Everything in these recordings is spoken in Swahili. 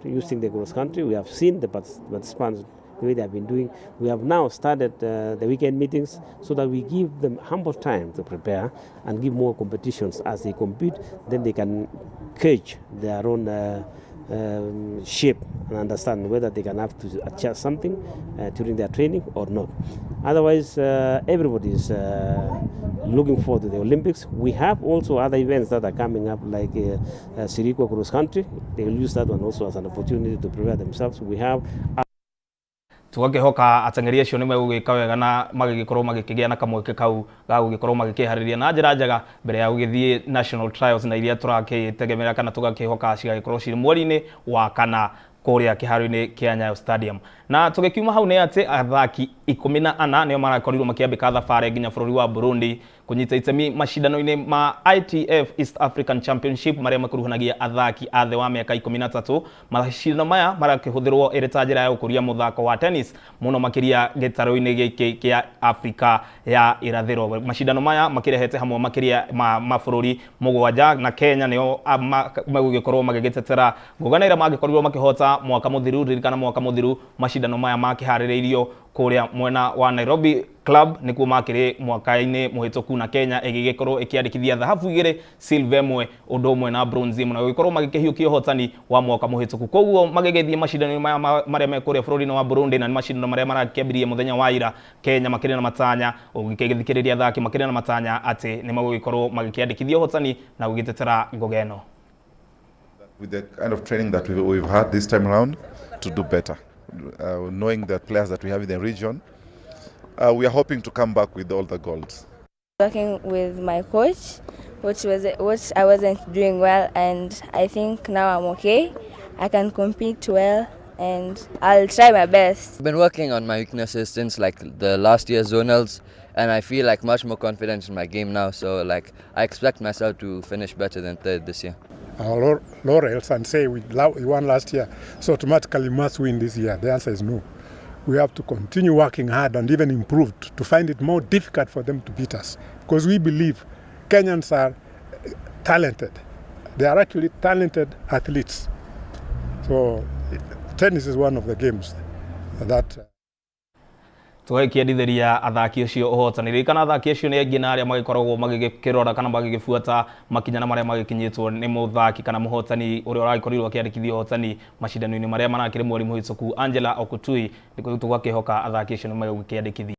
using the cross country. We have seen the participants, the way they have been doing. We have now started the weekend meetings so that we give them ample time to prepare and give more competitions. As they compete, then they can gauge their own shape and understand whether they can have to adjust something during their training or not. Otherwise, everybody is looking forward to the Olympics. We have also other events that are coming up, like Mwigariko cross country. They will use that one also as an opportunity to prepare themselves. We have tugakihoka ateng'eri acio nimegugika wega na magigikorwo magikigia na kamweke kau ga gugikorwo magikihariria na njira njega mbere ya gugithie national trials na iria turakitegemera kana tugakihoka cigagikorwo ciri mweri-ini wa kana kuria kiharo-ini kia Nyayo Stadium. Na tugikiuma hau ni ati athaki 14 nio marakorirwo makiambika thabari nginya bururi wa Burundi kunyita itemi mashindano-ini ma ITF East African Championship maria makuruhanagia athaki athe wa miaka 13. Mashindano maya marakihuthirwo iri ta njira ya ukuria muthako wa tennis muno makiria gitaro-ini giki kia Afrika ya irathiro. Mashindano maya makirehete hamwe makiria mabũrũri mugwanja na Kenya nio magugikorwo magigitetera ngũganĩra magikorwo makihota mwaka muthiru ririkana mwaka muthiru mashindano maya makiharĩrĩirio kuria mwena wa Nairobi Club nikuo makiri mwaka-ini muhituku na Kenya igigikorwo ikiandikithia thahabu igiri silver imwe undu umwe na bronze imwe na gugikorwo magikihiukia hotani wa mwaka muhituku. Koguo magigethie mashindano maya maria mekuria bururi-ini wa Burundi na mashindano maria marakĩambirie muthenya wa ira. Kenya makiri na matanya ugikithikiriria athaki makiri na matanya ati ni magugikorwo magikiandikithia hotani na gugitetera ngogeno. With the kind of training that we've had this time around, to do better. Knowing the players that we have in the region, we are hoping to come back with all the golds. Working with my coach, which I wasn't doing well, and I think now I'm okay. I can compete well, and I'll try my best. I've been working on my weaknesses since like the last year's zonals, and I feel like much more confident in my game now. So like I expect myself to finish better than third this year. Our laurels and say we won last year, so automatically must win this year. The answer is no. We have to continue working hard and even improve to find it more difficult for them to beat us, because we believe Kenyans are talented. They are actually talented athletes. So tennis is one of the games that tugikiendithiria athaki acio uhotaniri kana athaki acio ni aingi na aria magikoragwo magigikirora kana magigibuata makinyana maria magikinyitwo ni muthaki kana muhotani uria uragikorirwo akiandikithio hotani mashindano-ini maria marakire mweri muhituku Angela Okutui ndiko tugakihoka athaki acio ni magikiandikithio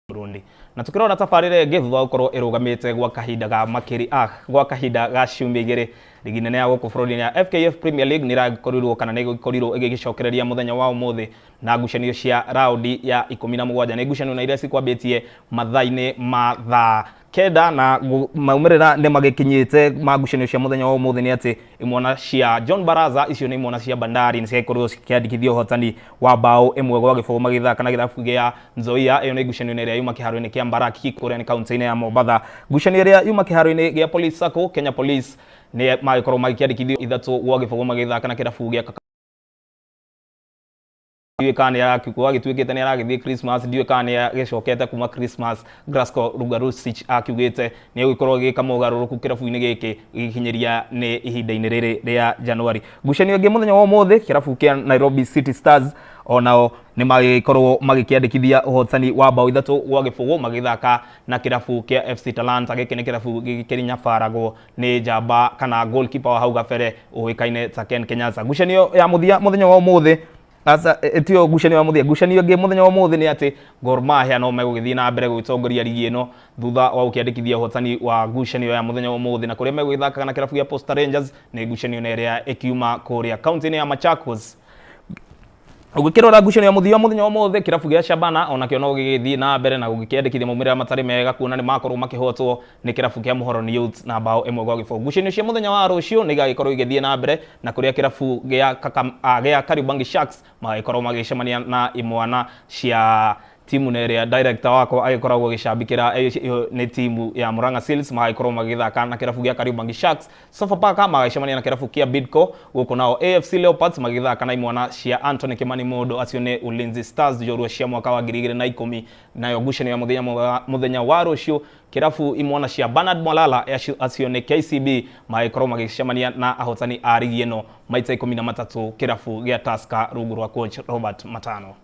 Burundi. Na tukirora tabarire ingi thutha gukorwo irugamite gwa kahinda ga makiri gwa kahinda ga ciumia igiri ligi nene ya guku bururi ya FKF Premier League nirakorirwo kana nigukorirwo igigicokereria muthenya wa umuthi na ngucanio cia raundi ya 17 ni ngucanio na iria cikwambitie mathaa-ini ma thaa kenda na maumirira ni magikinyite magucanio cia muthenya wa umuthi ni ati imwana cia John Baraza icio ni imwana cia Bandari ni ciakorwo cikiandikithio hotani wa bao imwe gwa gibugu magithaka na girabu gia Nzoia. Iyo ni ngucanio iria yuma kiharo-ini kia Mbaraki kuria ni kaunti-ini ya Mombatha. Ngucanio iria yuma kiharo-ini gia Police Sacco Kenya Police ni magikorwo magikiandikithio ithatu gwa gibugu magithaka na kirabu gia ndiwe kana ya kikuwa gituikite ni aragithie Christmas ndiwe kana ya gicokete kuma Christmas. Glasgow Rugarusich akiugite ni gukorwo gika mugaruruku kirabu-ini giki gikinyeria ni ihinda-ini riri ria January. Ngucanio ingi muthenya wa umuthi kirabu kia Nairobi City Stars onao ni magikorwo magikiandikithia uhotani wa bao ithatu gwa gibugu magithaka na kirabu kia FC Talanta. Giki ni kirabu gikirinya faragwo ni njamba kana goalkeeper wa hau gabere uikaine ta Ken Kenyatta. Ngucanio ya muthenya wa umuthi asa etio ngucanio wa muthia ngucanio ingi muthenya wa umuthi ni ati Gor Mahia no megugithie na mbere gwitongoria ligi ino thutha wa ukiandikithia hotani wa ngucanio ya muthenya wa umuthi na kuria megwithaka na kirabu ya Posta Rangers ni ngucanio na iria ikiuma kuria kaunti-ini ya Machakos. Ugikirora ngucanio ya muthenya wa umuthi kirabu gia Shabana onakio no gigithie na mbere na gukiandikithia maumira matari mega kuona ni makorwo makihotwo ni kirabu kia Muhoroni Youth na bao imwe gwa gibugu. Ngucanio cia muthenya wa rucio ni gagikorwo igithie na mbere na kuria kirabu gia Kariobangi Sharks magikorwo magicemania na imwana cia timu neria director wako agikoragwo gicambikira ni timu ya Murang'a Seals magaikorwo magithaka na kirabu gia Kariobangi Sharks. Sofapaka magaicemania na kirabu kia Bidco, guko nao AFC Leopards magithaka na imwana cia Anthony Kimani Modo acio ni Ulinzi Stars jorua cia mwaka wa 2010 nayo ngucanio ya muthenya wa rucio kirabu imwana cia Bernard Mwalala acio ni KCB magaikorwo magicemania na ahotani a rigi ino maita 13 kirabu gia Tusker rungu rwa coach Robert Matano.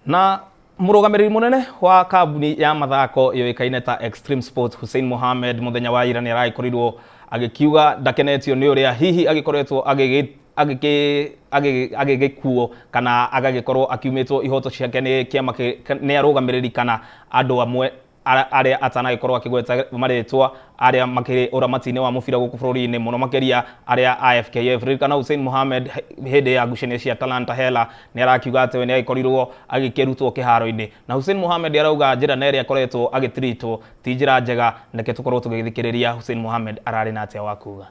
Na murugamiriri munene wa kabuni ya mathako yoikaine ta Extreme Sports Hussein Mohamed muthenya wa ira ni araikorirwo agikiuga ndakenetio ni uria hihi agikoretwo agigikuo kana agagikorwo akiumitwo ihoto ciake ni kiama ni arugamiriri kana andu amwe aria atanagikorwo akigweta maritwa aria makiri uramatine wa mubira guku bururi-ini muno makiria aria AFKF ririkana Hussein Mohamed hede ya ngucanio cia Talanta Hela ni arakiuga ati we ni agikorirwo agikirutwo kiharo-ini na Hussein Mohamed arauga njira neri akoretwo agitritwo ti njira njega ndeke tukorwo tugithikiriria Hussein Mohamed arari na atia wakuga.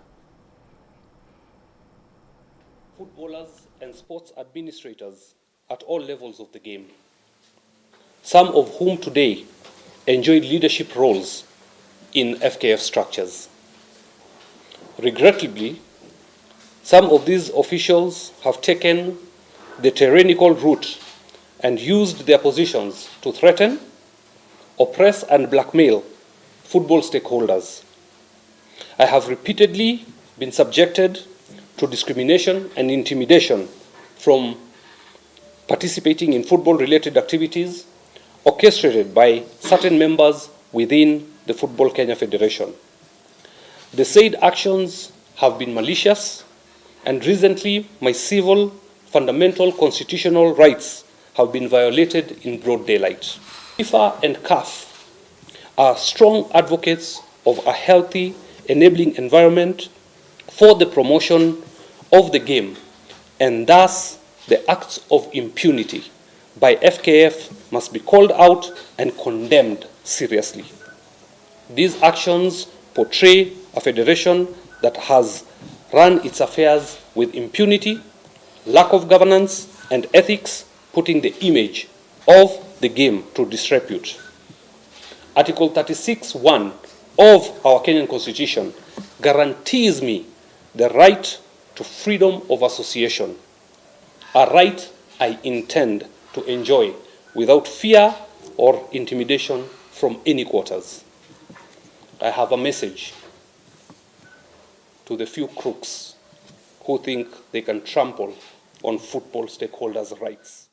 Footballers and sports administrators at all levels of the game, some of whom today enjoyed leadership roles in FKF structures. Regrettably, some of these officials have taken the tyrannical route and used their positions to threaten, oppress and blackmail football stakeholders. I have repeatedly been subjected to discrimination and intimidation from participating in football-related activities orchestrated by certain members within the Football Kenya Federation. The said actions have been malicious, and recently my civil, fundamental constitutional rights have been violated in broad daylight. FIFA and CAF are strong advocates of a healthy, enabling environment for the promotion of the game, and thus the acts of impunity by FKF must be called out and condemned seriously. These actions portray a federation that has run its affairs with impunity, lack of governance and ethics, putting the image of the game to disrepute. Article 36(1) of our Kenyan Constitution guarantees me the right to freedom of association, a right I intend to enjoy without fear or intimidation from any quarters. I have a message to the few crooks who think they can trample on football stakeholders' rights.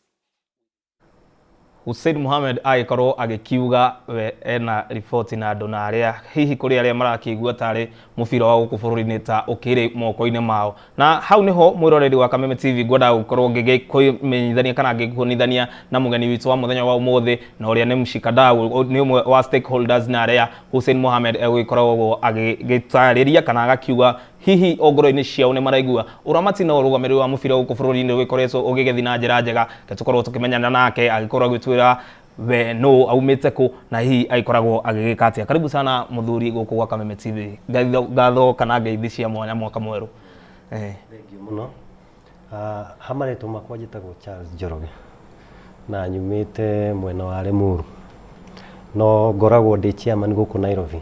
Hussein Mohamed agikorwo agikiuga we ena ripoti na andu na aria hihi kuri aria marakigua tari mubira wa guku bururi-ini ta ukiri moko-ini mao na hau niho mwiroreri wa Kameme TV gwenda gukorwo ngigikumenyithania kana ngikuonithania na mugeni witu wa muthenya wa umuthi na uria ni mshikadau ni umwe wa stakeholders na aria Hussein Mohamed egikorwo agitariria kana agakiuga hihi ogoro-ini ciao ni maraigua uramati na urugamiriri wa mubira guku bururi-ini wikoretwo ugigethi na njira njega tukorwo tukimenyana nake agikorwo agitwira we no aumite ku na hihi aikoragwo agigikatia. Karibu sana muthuri guku kwa Kameme TV. Ngatho kana ngeithi cia mwaka mweru. Thank you muno. Hamaretwo makwa njitagwo Charles Njoroge na nyumite mwena wa Limuru no ngoragwo ndi chairman guku Nairobi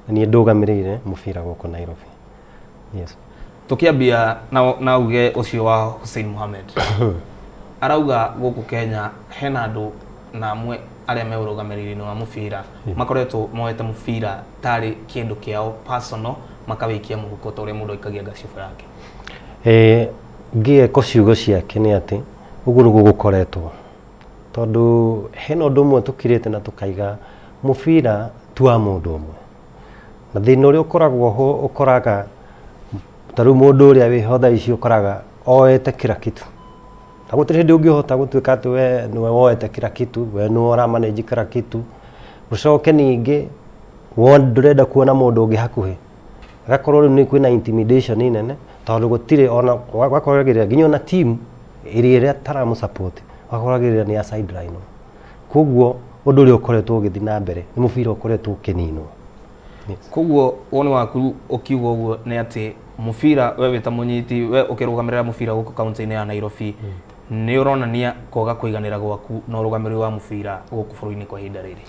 ni ndugamirire mubira guku Nairobi. Yes. Tukiambia na uge ucio wa Hussein Mohamed arauga guku Kenya hena andu na amwe aria meurugamiriri wa mubira makoretwo moete mubira tari kindu kiao personal makawikia muhuko ta uria mundu ikagia gacibo yake. Ngie ko ciugo ciake ni ati ugu nugu gukoretwo tondu hena undu mwe tukirite na tukaiga mubira tuwa mundu umwe na thina uria ukoragwo ho ukoraga taru mundu uria wi hotha ici ukoraga oete kila kitu na gutiri hindi ungihota gutuika ati we niwe woete kila kitu we niwe uramanage kila kitu ucoke ningi ndurenda kuona mundu ungi hakuhi agakorwo riu ni kwina intimidation nene tondu gutire ona wakoragirira nginya na team iria taramu support wakoragirira ni ya sideline koguo undu uri ukoretwo ugithi na mbere ni mubira ukoretwo ukininwo koguo woni waku ukiuga uguo ni ati mubira we wita munyiti we ukirugamirira mubira guku kaunti-ini ya Nairobi ni uronania koga kuiganira gwaku na urugamiri wa mubira guku bũrũri-inĩ kwa ihinda rĩrĩ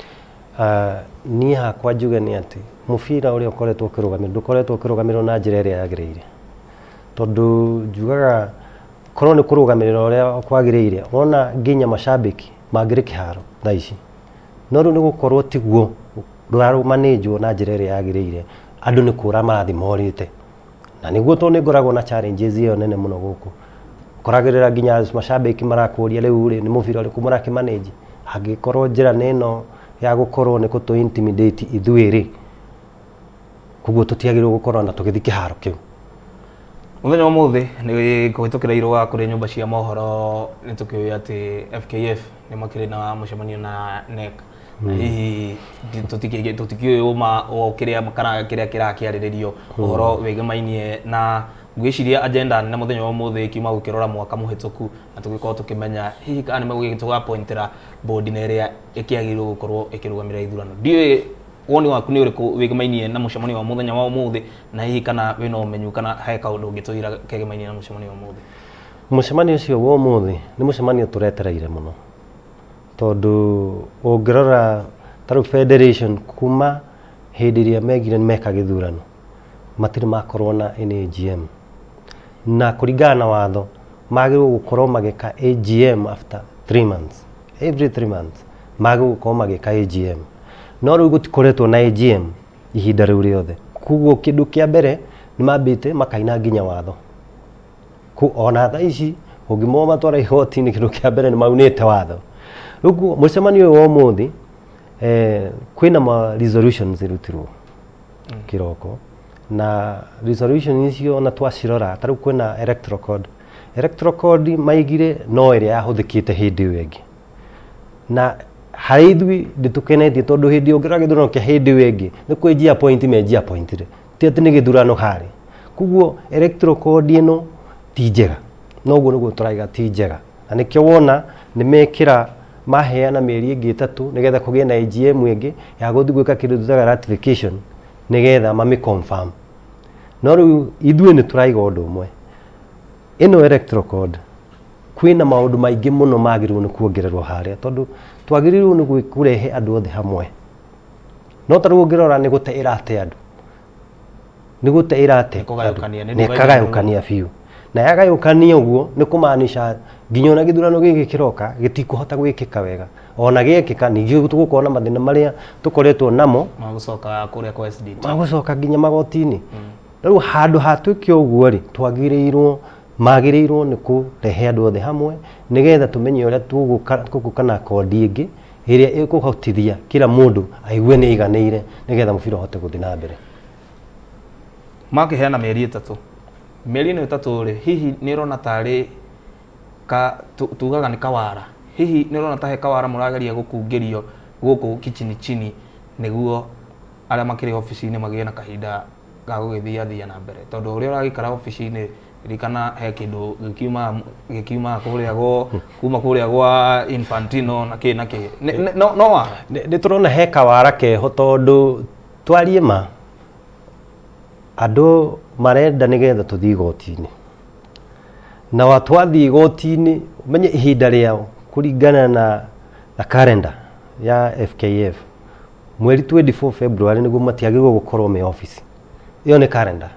niĩ hakwa njuge nĩ atĩ mũbira ũrĩa ũkoretwo ũkĩrũgamĩrĩrwo ndũkoretwo ũkĩrũgamĩrĩrwo na njĩra ĩrĩa yagĩrĩire tondũ njugaga korwo nĩ kũrũgamĩrĩra ũrĩa kwagĩrĩire ona nginya macambĩki mangĩrĩ kĩharo thaa ici no rĩu nĩ gũkorwo tiguo rũramanĩnjwo na njĩra ĩrĩa yagĩrĩire andũ nĩ kũra marathi morĩte na nĩguo tondũ nĩ ngoragwo na challenges ĩyo nene mũno gũkũ koragĩrĩra nginya macambĩki marakũria rĩu rĩ nĩ mũbira ũrĩkũ mũrakĩmanĩnji angĩkorwo njĩra nĩ ĩno ya gukorwo ni kutu intimidate ithuĩrĩ koguo tutiagĩrĩirwo gukorwo na tũgĩthi kĩharo kĩu muthenya ũmũthĩ nĩ kũhĩtũkĩra irũa kũrĩ nyũmba cia mohoro nĩ tũkĩũĩ atĩ FKF nĩ makĩrĩ na mũcemanio na NEC na hihi tũtikĩũĩ ũma o kĩrĩa kana kĩrĩa kĩrakĩarĩrĩrio ũhoro wĩgĩmainie na ngwĩciria agenda nene muthenya ũmũthĩ kiuma gũkĩrora mwaka mũhĩtũku na tũgĩkorwo tũkĩmenya hihi kana nĩ megũgĩtũgapointĩra board na ĩrĩa ĩkĩagĩrĩirwo gũkorwo ĩkĩrũgamĩrĩra ithurano ndiũĩ woni waku nĩ ũrĩkũ wĩgĩmainie na mũcemanio wa muthenya wa ũmũthĩ na hihi kana wĩna ũmenyu kana he kaũndũ ũngĩtwĩra kegĩmainie na mũcemanio wa ũmũthĩ mũcemanio ũcio wa ũmũthĩ nĩ mũcemanio tũretereire mũno tondũ ũngĩrora tarĩu federation kuma hĩndĩ ĩrĩa megire meka gĩthurano matirĩ makorwo na AGM na kũringana na watho magĩrĩirwo gũkorwo magĩka AGM after 3 months every 3 months magĩrĩirwo gũkorwo magĩka AGM no rĩu gũtikoretwo na AGM ihinda rĩu rĩothe koguo kĩndũ kĩa mbere nĩ mambĩte makaina nginya watho ona thaa ici ũngĩmoma matwara igoti-inĩ kĩndũ kĩa mbere nĩ maunĩte watho rĩu mũcemanio ũyũ wa ũmũthĩ kwĩna ma resolutions irutirwo kĩroko na resolution icio na twacirora tarĩu kwĩna electoral code maigire no ĩrĩa yahũthĩkĩte hĩndĩ ĩyo ĩngĩ na harĩ ithuĩ ndĩtũkenetie tondũ hĩndĩ ũngĩrora gĩthurano kĩa hĩndĩ ĩyo ĩngĩ nĩ kwĩnjia point menjia point ti atĩ nĩ gĩthurano harĩ koguo electoral code ĩno ti njega noguo nĩguo tũraiga ti njega na nĩkĩo wona nĩ mekĩra maheana mĩeri ĩngĩ 3 nĩgetha kũgĩe na AGM ĩngĩ ya gũthiĩ gwĩka kĩndũ tũtaga ratification nĩgetha mami confirm no rĩu ithuĩ nĩ tũraiga ũndũ ũmwe ĩno electoral code kwĩna maũndũ maingĩ mũno magĩrĩirwo nĩ kuongererwo harĩa tondũ twagĩrĩirwo nĩ kũrehe andũ othe hamwe no tarĩu ũngĩrora nĩ gũte ĩrate andũ nĩ gũte ĩrate nĩ kagayũkania biũ na yagayũkania ũguo nĩ kũmaanisha nginya ona gĩthurano gĩkĩ kĩroka gĩtikũhota gwĩkĩka wega ona gĩkĩka ningĩ tũgũkorwo na mathĩna marĩa tũkoretwo namo magũcoka kũrĩa kwa SDT magũcoka nginya magoti-inĩ rĩu handũ hatwĩke ũguo rĩ magĩrĩirwo nĩ kũrehe andũ othe hamwe nĩgetha tũmenye ũrĩa tũgũka na kondi ĩngĩ ĩrĩa ĩkũhotithia kila mũndũ aigue nĩ aiganĩire nĩgetha mũbira ũhote gũthiĩ na mbere makĩheana mĩeri 3 mĩeri ĩno 3 rĩ hihi nĩ ũrona tarĩ tugaga nĩ kawara hihi nĩ ũrona ta he kawara mũrageria gũkungĩrio gũkũ kichini chini nĩguo arĩa makĩrĩ ofici-inĩ magĩe na kahinda ga gũgĩthiathia na mbere tondũ ũrĩa ũragĩikara ofici-inĩ ririkana he kĩndũ gĩkiuma kuma kũrĩa gwa Infantino na kĩ no wa nĩ tũrona he kawara keho tondũ twarie ma andũ marenda nĩgetha tũthiĩ igoti-inĩ na watwathiĩ igoti-inĩ umenye ihinda rĩao kũringana na calendar ya FKF mweri 24 February nĩguo matiagĩrĩirwo gũkorwo me office ĩyo nĩ calendar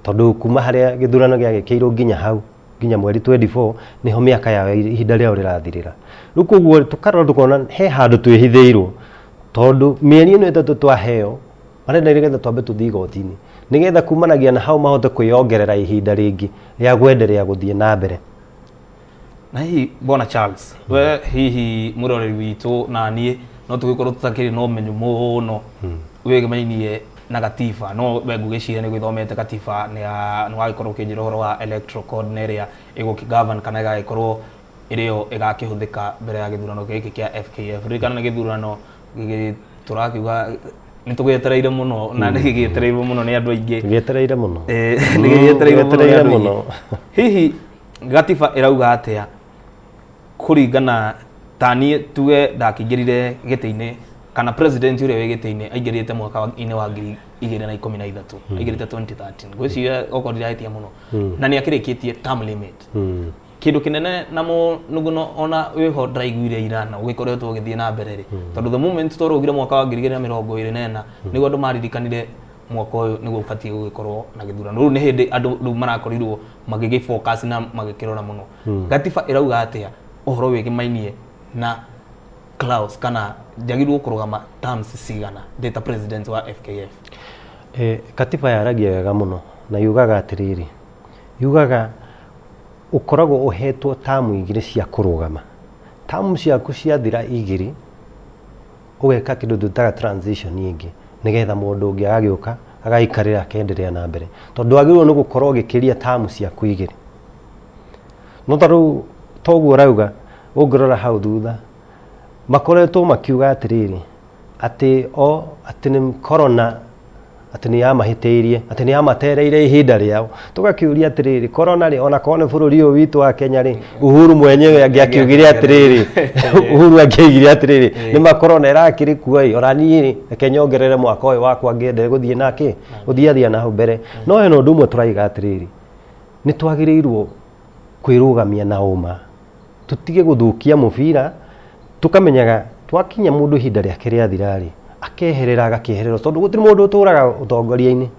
tondũ kuma harĩa gĩthurano gĩagĩkĩirwo nginya hau nginya mweri 24 niho mĩaka yao ihinda rĩao rĩrathirĩra rĩu koguo tũkarora tũkona he handũ twĩhithĩirwo tondũ mĩeri ĩno 3 twaheo marenda nĩgetha twambe tũthiĩ igoti-inĩ nĩgetha kumanagia na hau mahote kwĩongerera ihinda rĩngĩ rĩa gwenderea gũthiĩ na mbere na hihi Bwana Charles we hihi mũroreri witũ na niĩ no tũgĩkorwo tũtakĩrĩ na ũmenyo mũno wĩgĩmainie na gatiba no ngũgĩciria nĩ gwĩthomete gatiba nĩ wagĩkorwo ũkĩnjĩra ũhoro wa electoral code na ĩrĩa ĩgũkĩgovern kana ĩgagĩkorwo ĩrĩyo ĩgakĩhũthĩka mbere ya gĩthurano gĩkĩ kĩa FKF ririkana nĩ gĩthurano tũrakiuga nĩ tũgĩetereire mũno na nĩ gĩgĩetereirwo mũno nĩ andũ aingĩ gĩetereire mũno nĩ gĩgĩetereire mũno hihi gatiba ĩrauga atĩa kũringana tani tuwe ndakingirire gite-ini kana president ure we gite-ini aingirite mwaka wa 2013 aingirite 2013 gwiciria okorira hitia muno na ni akirikitie term limit kindu kinene namo nuguno ona weho ndaiguire irana ugikoretwo githie na mbere ri tondu the moment torugire mwaka wa 2024 niguo andu maririkanire mwaka uyu niguo ubatie gugikorwo na githurano riu ni hindi andu riu marakorirwo magigi focus na magikirora muno gatiba irauga atia uhoro wigimainie na Klaus kana jagirwo kurugama terms cigana data president wa FKF katiba yaragia wega muno na yugaga atiriri yugaga ukoragwo uhetwo tamu igire cia kurugama tamu ciaku ciathira igiri ugeka kindu dutaga transition ingi nigetha mundu ungi agagioka agaikarira akenderea na mbere tondu agirwo ni gukorwo gikiria tamu ciaku igiri no taru toguo rauga ungirora hau thutha makoretwo makiuga atiriri ati ni corona ati ni yamahiteirie ati ni yamatereire ihinda riao tugakiuria atiriri corona ri ona kone bururi uyu witu wa Kenya ri Uhuru mwenyewe angiakiugire atiriri Uhuru angiigire atiriri ni ma corona irakiri kuai orani Kenya ongerere mwaka uyu wakwa ngende guthie nake guthiathia na mbere no heno ndu mwe turaiga atiriri ni twagirirwo kwirugamia na uma tutige guthukia mubira tukamenyaga twakinya mundu ihinda riake riathirari akeherera agakeherera tondu gutiri mundu uturaga utongoria-ini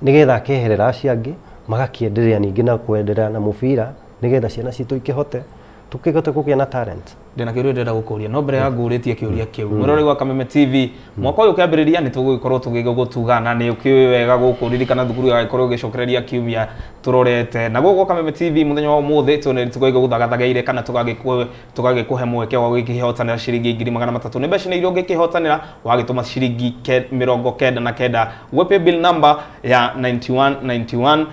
nigetha akeherera aciangi magakienderea ningi na kuenderea na mubira nigetha ciana citu ikihote tukihote kugia na talent ndina kiuria ndenda gukuria no mbere ya nguritie kiuria kiu murori wa Kameme TV mwaka uyu kiambiriria ni tugukorwo tugigutugana ni ukiwi wega gukuririkana thukuru ya ikorwo gicokereria kiumia turorete na guko Kameme TV muthenya wa umuthi tuone tugiguthagathageire kana tugagikuhe mweke wa gukihotanira ciringi 300 ni mbeca irio ngikihotanira wagituma ciringi 99 wepe bill number ya 9191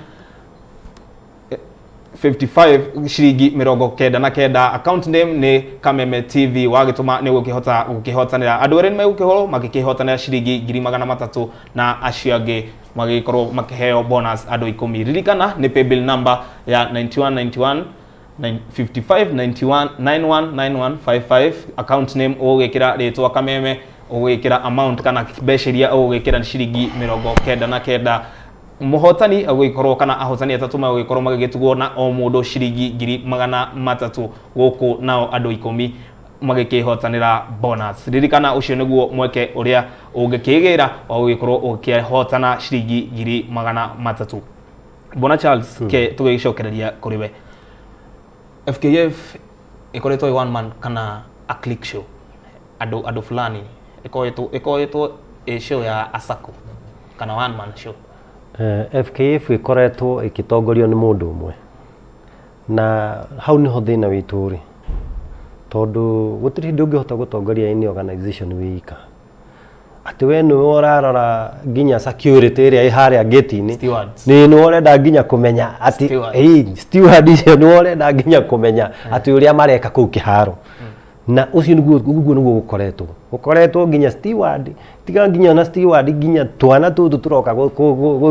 55 shiringi 99 account name ni Kameme TV wagituma ni gukihotanira andu ere megukihoro magikihotanira shiringi 300 na aciangi magikorwo makiheo bonus andu 10 ririkana ni pay bill number ya 9191 5591919155 account name ugikira ritwa Kameme ugikira amount kana mbeca ugikira ni shiringi 99 muhotani agikorwo kana ahotani atatu magikorwo magigitugwo na o mundu shiringi 300 guku nao andu 10 magikihotanira bonus ririkana ucio niguo mweke uria ungikigira wa gugikorwo ukihotana shiringi 300 Bona Charles ke tugicokereria kuri we FKF ikoretwo one man kana a click show adu fulani ikoretwo show ya Asako kana one man show FKF ikoretwo ikitongorio ni mundu umwe na hau niho thina witu ri tondu gutiri ndungihota gutongoria ini organization wika ati we ni orarora ginya security ria iharia gate-ini ni no orenda ginya kumenya ati steward icio ni orenda ginya kumenya ati uria mareka kuu kiharo na ucio niguo gukoretwo ginya steward tiga ginya na steward ginya twana tutu turoka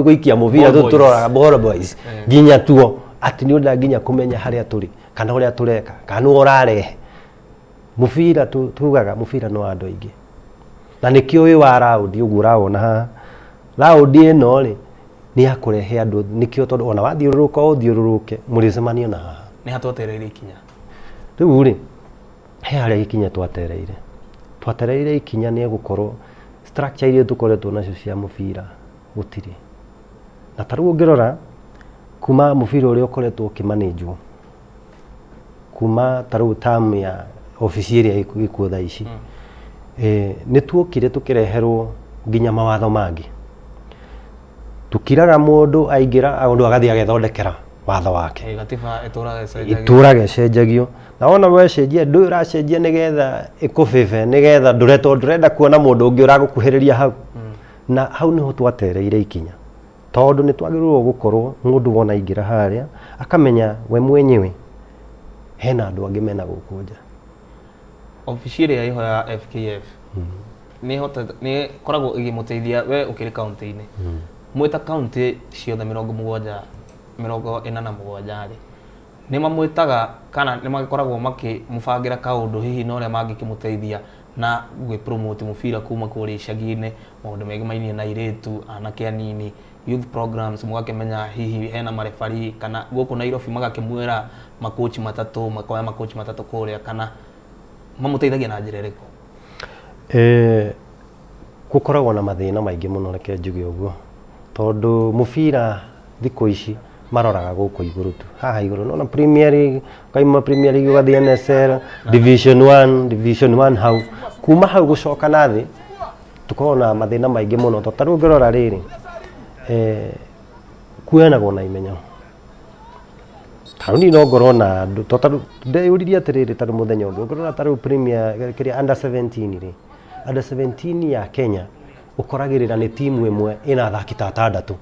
guikia muvira turoraga ball boys ginya tuo ati ni orenda ginya kumenya haria turi kana uria tureka kana orarehe muvira tugaga muvira no andu aingi na nikio wi wa round uguo raona round ino ri ni akurehe andu nikio tondu ona wathiururuka uthiururuke muricemanio na ni hatwetereire ikinya riu ri he aria ikinya twatereire ikinya ni gukorwo structure iria tukoretwo nacio cia mubira gutiri na taru ungirora kuma mubira uria ukoretwo ukimanageo kuma taru term ya ofisi iria ikuo thaa ici ni tuokire tukireherwo ginya mawatho mangi tukiraga mundu aingira andu agathia agethondekera watho wake gatiba iturage cenjagio na ona we cenjia ndu uracenjia nigetha ikubibe nigetha ndurenda kuona mundu ungi uragukuhiriria hau na hau niho twatereire ikinya tondu ni twagirirwo gukorwo mundu wona ingira haria akamenya we mwenyewe hena andu angi mena gukunja officially ya iho ya FKF ni koragwo igimuteithia we ukiri county-ini mwita county ciothe 47 ri nĩ mamwĩtaga kana nĩ magĩkoragwo makĩmũbangira kaũndũ hihi na ũrĩa mangĩkĩmũteithia na gũpromote mũbira kuma kũrĩa icagi-inĩ, maũndũ mengĩ mainie na airĩtu, anake anini, youth programs, mũgakĩmenya hihi hena marefari kana gũkũ Nairobi magakĩmwĩra makochi matatũ, makoya makochi matatũ kũrĩa, kana mamũteithagia na njĩra ĩrĩkũ? Gũkoragwo na mathĩna maingĩ mũno, reke njuge ũguo, tondũ mũbira thikũ ici maroraga gũkũ igũrũ tu, haha igũrũ no Premier League, kaima Premier League ũgathiĩ NSL, Division 1 hau, kuma hau gũcoka na thĩ tukorwo na mathĩna maingĩ mũno, tondũ rĩu ngĩrora rĩrĩ kuoyanagwo na imenya. Taruni no ngorwo na andũ, tondũ ndeyũririe atĩrĩrĩ, tarĩ mũthenya ũngĩ ngorwo na tarĩ Premier kĩrĩa under 17 rĩ, under 17 ya Kenya ũkoragĩrĩra nĩ timu ĩmwe ĩna athaki ta atandatũ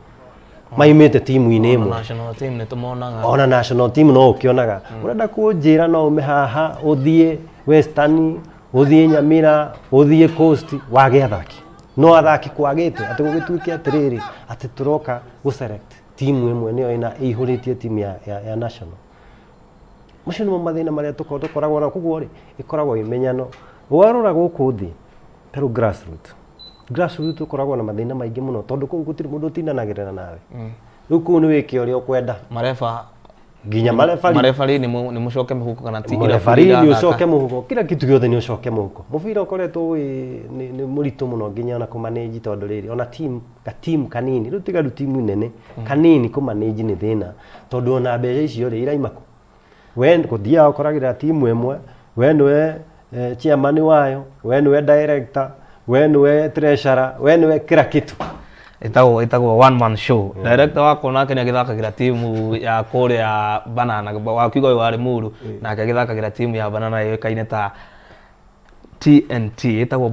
maimĩte timu-inĩ ĩmwe. National team nĩ tũmonaga, ona national team no ũkĩonaga. Ũrenda kũnjĩra no ume haha ũthiĩ Western, ũthiĩ Nyamira, ũthiĩ Coast, wage athaki? No athaki kwagĩte atĩ gũgĩtuĩke atĩrĩrĩ atĩ tũroka gũselect timu ĩmwe nĩyo ĩna ĩihũrĩtie timu ya national. Macio nĩmo mathĩna marĩa tũkoragwo na, koguo rĩ ĩkoragwo ĩmenyano. Warora gũkũ thĩ tarũ grassroots ũkoragwo na mathĩna maingĩ mũno, tondũ kũu gũtirĩ mũndũ ũtindanagĩrĩra nawe. Rĩu kũu nĩ wĩke ũrĩa ũkwenda. Marefa nginya marefari nĩ mũcoke mũhuko kana ti marefari nĩ ũcoke mũhuko, kila kitu gĩothe nĩ ũcoke mũhuko. Mũbira ũkoretwo nĩ mũritũ mũno nginya ona kũmanage, tondũ rĩrĩ ona team kanini, rĩu tiga timu nene kanini kũmanage nĩ thĩna, tondũ ona mbeca icio rĩ iraima kũ? We gũthiaga ũkoragĩrĩra timu ĩmwe, we nĩwe chairman wayo, we nĩwe director, we nĩwe treasurer, we nĩwe kila kitu. Itagwo one man show. Director wako nake nĩ agĩthakagĩra timu ya kũrĩa Banana, wakiuga ũyũ warĩ Muru, nake agĩthakagĩra timu ya Banana yũĩkaine ta TNT, itagwo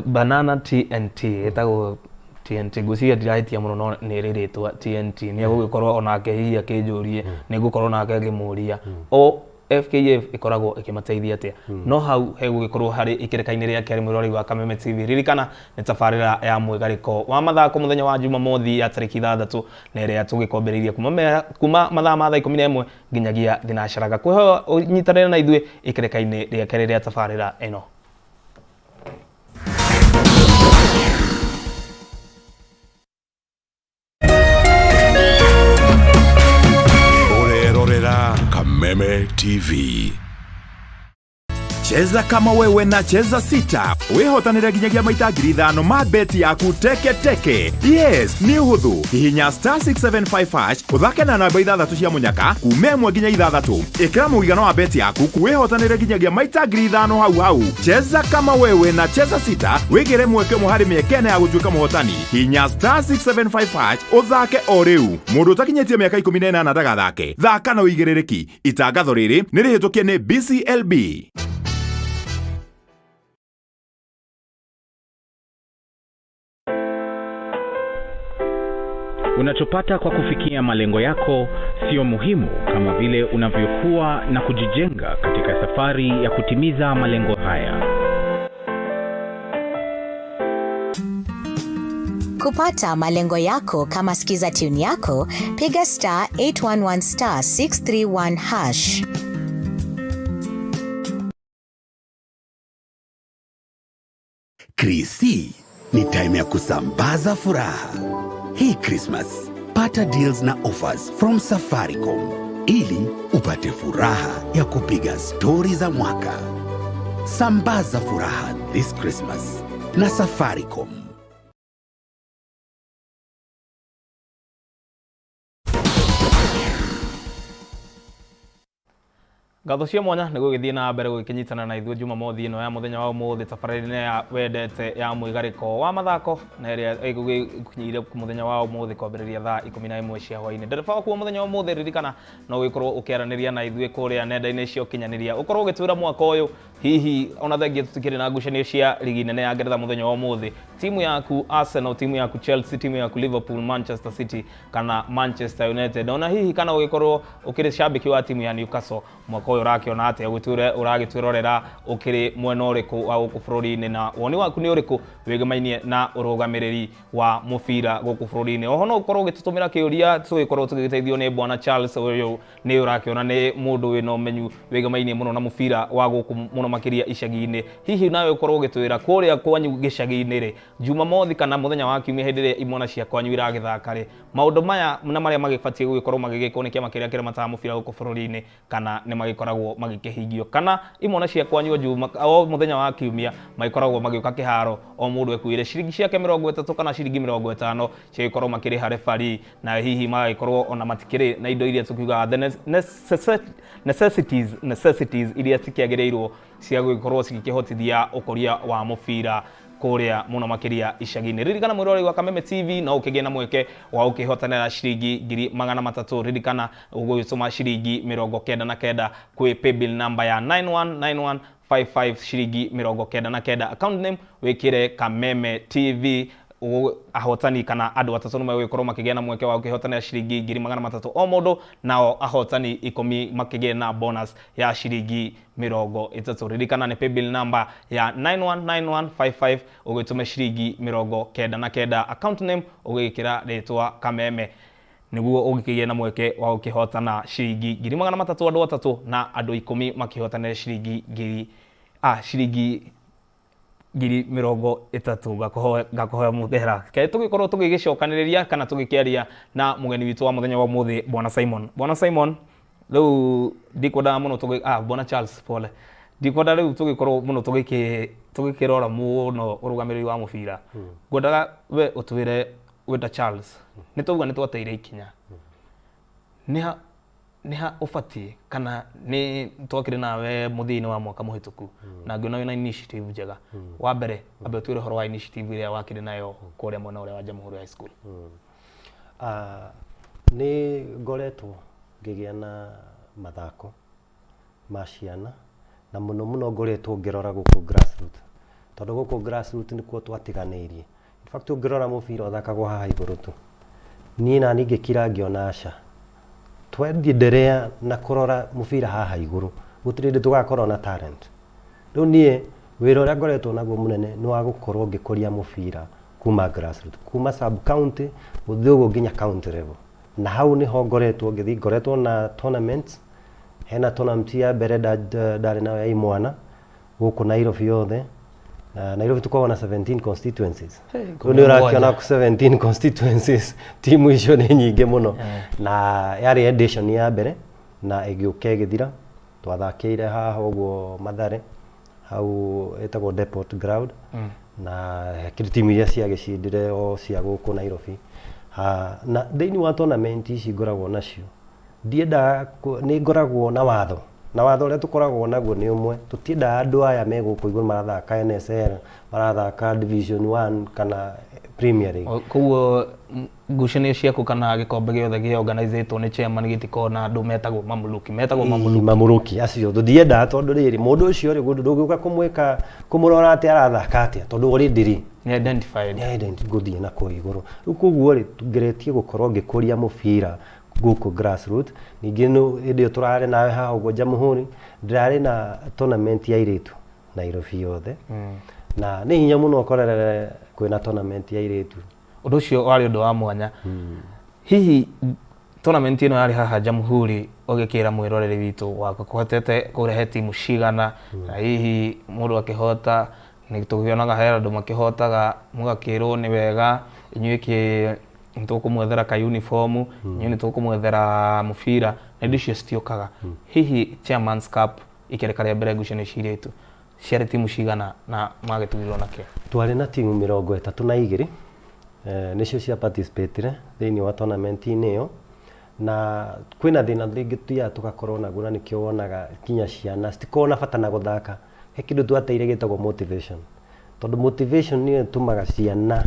Banana TNT, itagwo TNT. Ngwĩciria ndirahĩtia mũno no nĩ rĩrĩtwa TNT, nĩ egũgĩkorwo onake hihi akĩnjũrie, nĩ ngũkorwo nake ngĩmũria o FKF ikoragwo ikimateithia atia. No hau hegũgĩkorwo harĩ ikereka-inĩ rĩa kerĩ mwĩrori wa Kameme TV. Ririkana nĩ tabarĩra ya Mwigariko wa Mathako mũthenya wa Jumamothi ya tarĩki 6 na ĩrĩa tũgĩkombereirie kuma mathaa ma 11 nginyagia thinacaraga. Kwĩhoya ũnyitanĩre na ithuĩ ikereka-inĩ rĩa kerĩ rĩa tabarĩra ĩno. Kameme TV. Cheza kama wewe na cheza sita. Wihotanire nginyagia maita 5,000 ma beti yaku teke. Yes, ni uhuthu. Hihinya *675# uthake na namba 6 cia munyaka kuuma 1 nginya 6. Ikira muigano wa beti yaku kuwihotanire nginyagia maita 5,000 hau. Cheza kama wewe na cheza sita. Wigire mweke muhari miekene ya gutuika muhotani. Hihinya *675# uthake o riu. Mundu utakinyetie miaka 18 ndagathake. Thaka na uigiririki. Itangatho riri ni rihitukie ni BCLB. Unachopata kwa kufikia malengo yako sio muhimu kama vile unavyokuwa na kujijenga katika safari ya kutimiza malengo haya. Kupata malengo yako kama skiza tune yako, piga *811 *631#. Krisi ni time ya kusambaza furaha. Hii Christmas, pata deals na offers from Safaricom ili upate furaha ya kupiga stori za mwaka. Sambaza furaha this Christmas na Safaricom. Ngatho cia mwanya nĩ gũgĩthiĩ na mbere gũkinyitana na ithuĩ Jumamothi ĩno ya mũthenya wa ũmũthĩ tabarĩra-inĩ ya wendete ya Mwigariko wa Mathako, na ĩrĩa ĩgũkinyire mũthenya wa ũmũthĩ kwambĩrĩria thaa 11 cia hwaĩ-inĩ. Ndereba waku wa mũthenya wa ũmũthĩ, ririkana no ũgĩkorwo ũkĩaranĩria na ithuĩ kũrĩa nenda-inĩ cia ũkinyanĩria, ũkorwo ũgĩtwĩra mwaka ũyũ hihi ona thengia tũtikĩrĩ na ngucanio cia ligi nene ya Ngeretha mũthenya wa ũmũthĩ, timu yaku Arsenal, timu yaku Chelsea, timu yaku Liverpool, Manchester City kana Manchester United, ona hihi kana ũgĩkorwo ũkĩrĩ shabiki wa timu ya Newcastle, mwaka uyu rakiona atia gwitwire uragitwirorera ukiri mwena uriku wa guku bururi-ini na woni waku ni uriku wigimainie na urugamiriri wa mubira guku bururi-ini oho no ukorwo ugitutumira kiuria tugikorwo tugiteithio ni bwana Charles uyu ni urakiona ni mundu wina umenyu wigimainie muno na mubira wa guku muno makiria icagi-ini hihi nawe ukorwo ugitwira kuria kwanyu gicagi-ini ri Jumamothi kana muthenya wa kiumia hindi ria imwana cia kwanyu iragithaka ri maundu maya na maria magibatie gugikorwo magigikwo ni kiama kiria kiremataga mubira guku bururi-ini kana ni magikoragwo magikihingio kana imwana cia kwanyu Juma o muthenya wa kiumia magikoragwo magiuka kiharo o mundu ekuire ciringi ciake 30 kana ciringi 50 ciagikorwo makiri hare bari na hihi magikorwo ona matikiri na indo iria tukiuga necessities iria cikiagiriirwo cia gukorwo cikihotithia ukoria wa mubira kuria muno makiria icagi-ini ririkana mwirori wa Kameme TV na ukigia na mweke wa ukihotanira ciringi 300 ririkana ugutuma ciringi 99 kwi paybill number ya 919155 ciringi 99 account name wikire Kameme TV ahotani kana andu atatu no magwikorwo makigia na mweke wa ukihotanira ciringi 300 o mundu nao ahotani 10 makigia na bonus ya ciringi 30 ririkana ni paybill number ya 919155 ugitume ciringi 99 account name ugikira ritwa Kameme niguo ugikigia na mweke wa ukihotana ciringi 300 andu atatu na andu 10 makihotanira ciringi ciringi 30 gakohoya muthera kai tugikorwo tugigicokaniriria kana tugikiaria na mugeni witu wa muthenya wa muthi bwana Simon riu ndikwenda muno bwana Charles pole ndikwenda riu tugikorwo muno tugikirora muno urugamiriri wa mubira ngwendaga we utwire wita Charles nituga nitwateire ikinya niha ufatie kana ni twakire nawe muthini wa mwaka muhituku na ngiona wina initiative njega wa mbere abe twire horo wa initiative iria wakire nayo kuria mwena uria wa Jamhuri High School ni ngoretwo ngigia na mathako ma ciana na muno ngoretwo ngirora guku grassroots tondu guku grassroots nikuo twatiganirie in fact ngirora mubira uthakagwo haha iguru tu ni na ngikira ngiona aca twendienderea na kurora mubira haha iguru gutirinde tugakorwo na talent riu nie wira uria ngoretwo naguo munene ni wa gukorwo ngikuria mubira kuma grassroots kuma sub county guthio nginya county level na hau ni ho ngoretwo na tournaments hena tournament ya mbere ndari nayo ya imwana guku Nairobi yothe Nairobi tuko na 17 constituencies ni urakiona 17 constituencies timu icio ni nyingi muno na yari edition ya mbere na igiuka igithira twathakiire haha uguo Mathare hau etagwo depot ground na kiri timu iria ciagicindire o cia guku Nairobi na thiini wa tournament ici ngoragwo nacio ndienda ni ngoragwo na watho uria tukoragwo naguo ni umwe tutienda andu aya meguku iguru marathaka NSL marathaka division 1 kana Premier League kuo ngucanio ciaku kana gikombe giothe gi organizatwo ni chairman gitiko na andu metagwo mamuluki acio tuthienda tondu riri mundu ucio ri ndugiuka kumwika kumurora ati arathaka atia tondu uri ndiri ni identified guthie na ko iguru ukuguo ri ngeretie gukorwo ngikuria mubira guku grassroots ningi no ndio turare nawe haha ugo Jamhuri ndirare na tournament ya iritu Nairobi yothe na ni hinya muno korere kwina tournament ya iritu undu ucio wari undu wa mwanya hihi tournament ino yari haha Jamhuri ugikira mwiroreri witu wako kuhotete kurehe timu cigana na hihi mundu akihota ni tugionaga hera andu makihotaga mugakirwo ni wega inyuiki ntukumwethera ka uniform nyoni tukumwethera mubira na indo icio citiokaga hihi Chairman's Cup ikereka ria mbere ngucanio ciretu ciari timu cigana na magiturirwo nake twari na timu 32 nicio cia participate thiini wa tournament inio na kwina thina thingi tuya tugakorwo naguo na nikio wonaga kinya ciana citikona bata na guthaka he kindu twateire gitagwo motivation tondu motivation ni tumaga ciana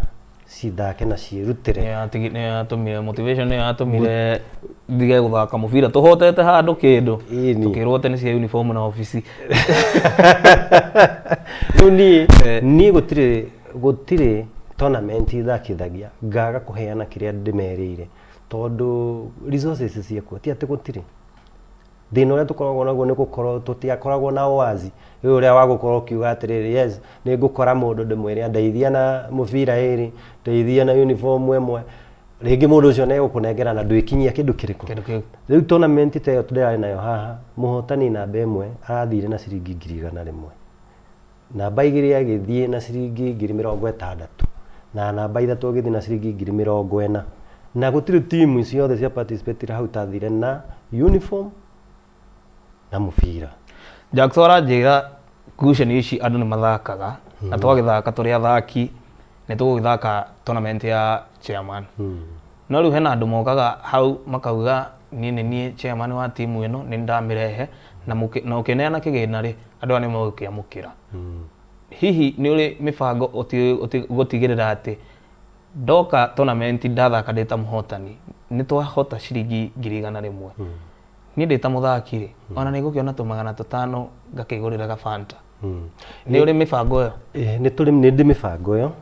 cithake na ciirutire ni atumire motivation ni atumire ndige guthaka mubira tuhotete handu kindu tukirwo tene cia uniform na office ni gutire tournament ithakithagia ngaga kuheana kiria ndimerire tondu resources ciakwo ti ati gutire thina uria tukoragwo naguo ni gukorwo tutiakoragwo na wazi uria wa gukorwo kiuga atiriri yes ni ngukora mundu ndimwire ndeithia na mubira iri ndeithia na uniform emwe ringi mundu ucio ne gukunengera na ndwikinyia kindu kiriku riu tournament te yo turari nayo haha muhotani namba emwe arathire na ciringi 100,000 namba igiri agithie na ciringi 60,000 na namba ithatu agithie na ciringi 40,000 na gutiri timu icio othe cia participate hau tathire na uniform na mubira Jacksora njira ngucanio ici andu ni mathakaga na twagithaka turi athaki ni tugithaka tournament ya chairman no riu hena andu mokaga hau makauga ni chairman wa timu ino ni ndamirehe na ukineana kigina ri andu ani mokiamukira hihi ni uri mibango gutigirira ati ndoka tournament ndathaka ndita muhotani ni twahota ciringi 100,000 ni ndita muthaki ri ona ni gukiona tumagana 500 ngakigurira gabanta ni uri mibango yo ni turi ni ndi mibango yo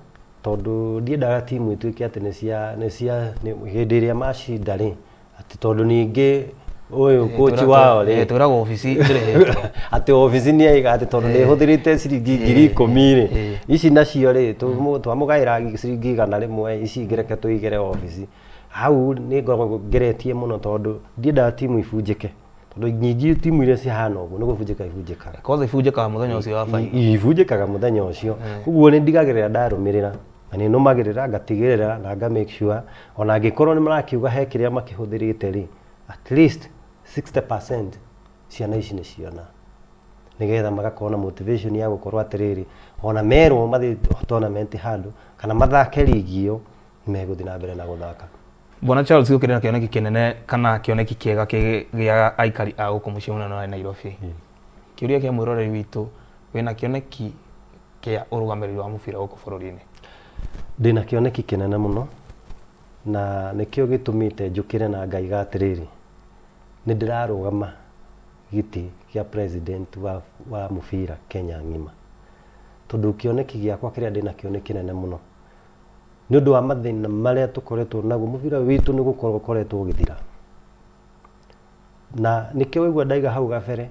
tondu ndiendaga timu ituike ati ni cia hindi iria macinda ri ati tondu ningi uyu coach wao ri turaga ofisi ndire ati ofisi ni aiga ati tondu ni huthirite ciringi 10,000 ri ici nacio ri twamugaira ciringi 100 ici ngireke tuigire ofisi hau ni ngoragwo ngeretie muno tondu ndiendaga timu ibunjike tondu nyingi timu iria cihana uguo ni gubunjika ibunjikaga koza ibunjikaga muthenya ucio wa final ibunjikaga muthenya ucio uguo ni ndigagirira ndarumirira na ni numagirira ngatigirira na nga make sure ona ngikorwo ni marakiuga he kiria makihuthirite ri at least 60% ciana ici ni ciona nigetha magakorwo na motivation ya gukorwo atiriri ona merwo mathi tournament handu kana mathake ligi iyo meguthi na mbere na guthaka. Bwana Charles ukiri na kioneki kinene kana kioneki kiega gia aikari a guku mucii munene wa Nairobi kiuria kia mwiroreri witu wina kioneki kia urugamiriri wa mubira guku bururi-ini? Ndina kioneki kinene muno na nikio gitumite njukire na ngaiga atiriri ni ndirarugama giti kia president wa mubira Kenya ngima tondu kioneki giakwa kiria ndina kioneki kinene muno ni undu wa mathina maria tukoretwo naguo mubira witu ni gukorwo koretwo githira na nikio wigua ndaiga hau gabere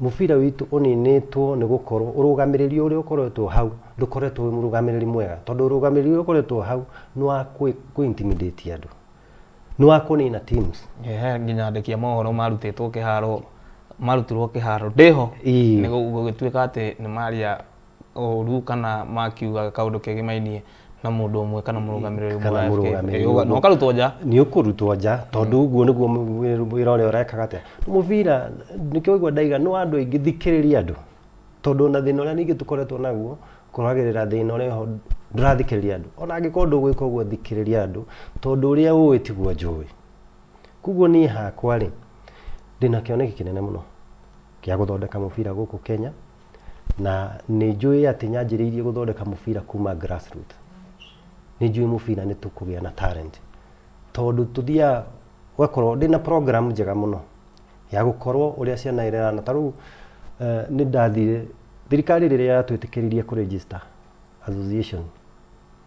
mubira witu uninitwo ni gukorwo urugamiriri uria ukoretwo hau ndukoretwo urugamiriri mwega tondu urugamiriri uria ukoretwo hau ni wa ku intimidate andu ni wa kunina teams nginya andikia mohoro marutitwo kiharo marutirwo kiharo ndiho ni gugituika ati ni maria uru kana makiuga kaundu kegimainie na mundu umwe kana murugamiriri umwe no karutwo nja ni ukurutwo nja tondu uguo niguo wira uria urekaga atia mubira nikio igwa ndaiga no andu aingi thikiriria andu tondu na thina uria ningi tukoretwo naguo kuragirira thina uria ndurathikiriria andu ona angikorwo ndugwika uguo thikiriria andu tondu uria uwi tiguo njui kuguo ni hakwa ri ndina kioneki kinene muno kia guthondeka mubira guku Kenya na ni njui ati nyanjiriirie guthondeka mubira kuma grassroots ni njui mubira ni tukugia na talent tondu tuthia wakorwo ndina program njega muno ya gukorwo uria ciana irerana taru ni ndathire thirikari riria yatwitikiririe ku register association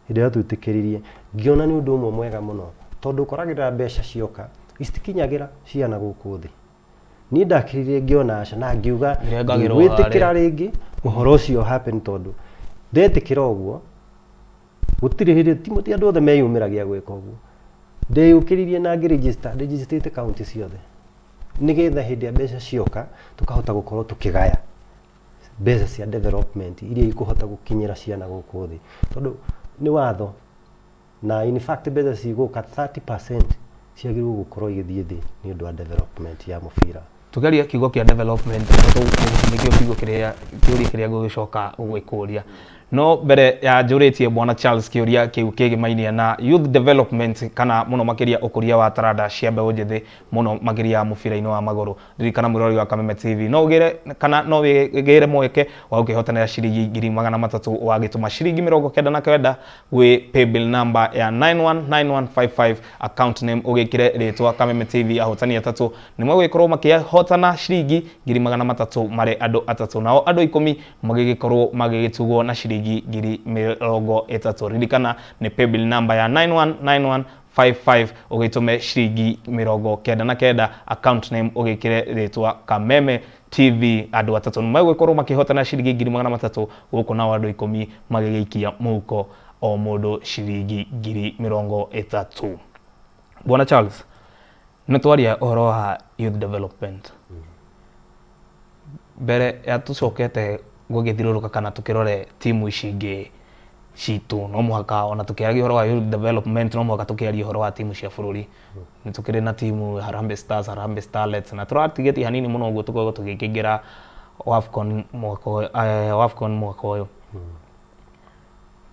iria yatwitikiririe ngiona ni undu umwe mwega muno tondu koragira mbeca cioka istikinyagira ciana guku thi ni ndakiririe ngiona aca na ngiuga gwitikira ringi uhoro ucio happen tondu ndetikira uguo gutire hindi timu ti andu othe meyumiragia gwika uguo ndeyukiririe na register county ciothe nigetha hindi ya mbeca cioka tukahota gukorwo tukigaya mbeca cia development iria ikuhota gukinyira ciana guku thi tondu ni watho na in fact mbeca ciguka 30% ciagirwo gukorwo igithie thi ni undu wa development ya mubira tugeria kiugo kia development nikio kiugo kiria gugicoka gwikuria no mbere ya njuritie Bwana Charles kiuria kiu kigimainia na youth development kana muno makiria ukuria wa taranda cia mbeũ njithi muno makiria mubira-ini wa maguru ririkana mwirori wa Kameme TV no ugire kana no wigire mweke wa ukihotanira ciringi 300 wa gituma ciringi 99 gwi paybill number ya 919155 account name ugikire ritwa Kameme TV ahotania 3 nimwe gwikorwo makihotana ciringi 300 mare andu 3 nao andu 10 magigikorwo magigitugwo na ciringi 30,000 ririkana ni paybill number ya 919155 55 ugitume ciringi 99 account name ugikire ritwa Kameme TV. Andu atatu magwikorwo makihotana ciringi 300 guku na andu 10 magigikia muko o mundu ciringi 30. Bwana Charles, nitwaria uhoro wa youth development. Mbere ya tucokete gugithiruruka kana tukirore timu ici ingi citu, no muhaka ona tukiaria uhoro wa youth development, no muhaka tukiaria uhoro wa timu cia bururi. Ni tukiri na timu Harambee Stars, Harambee Starlets, na turatigeti hanini muno uguo tukorwo tugikingira AFCON mwaka uyu.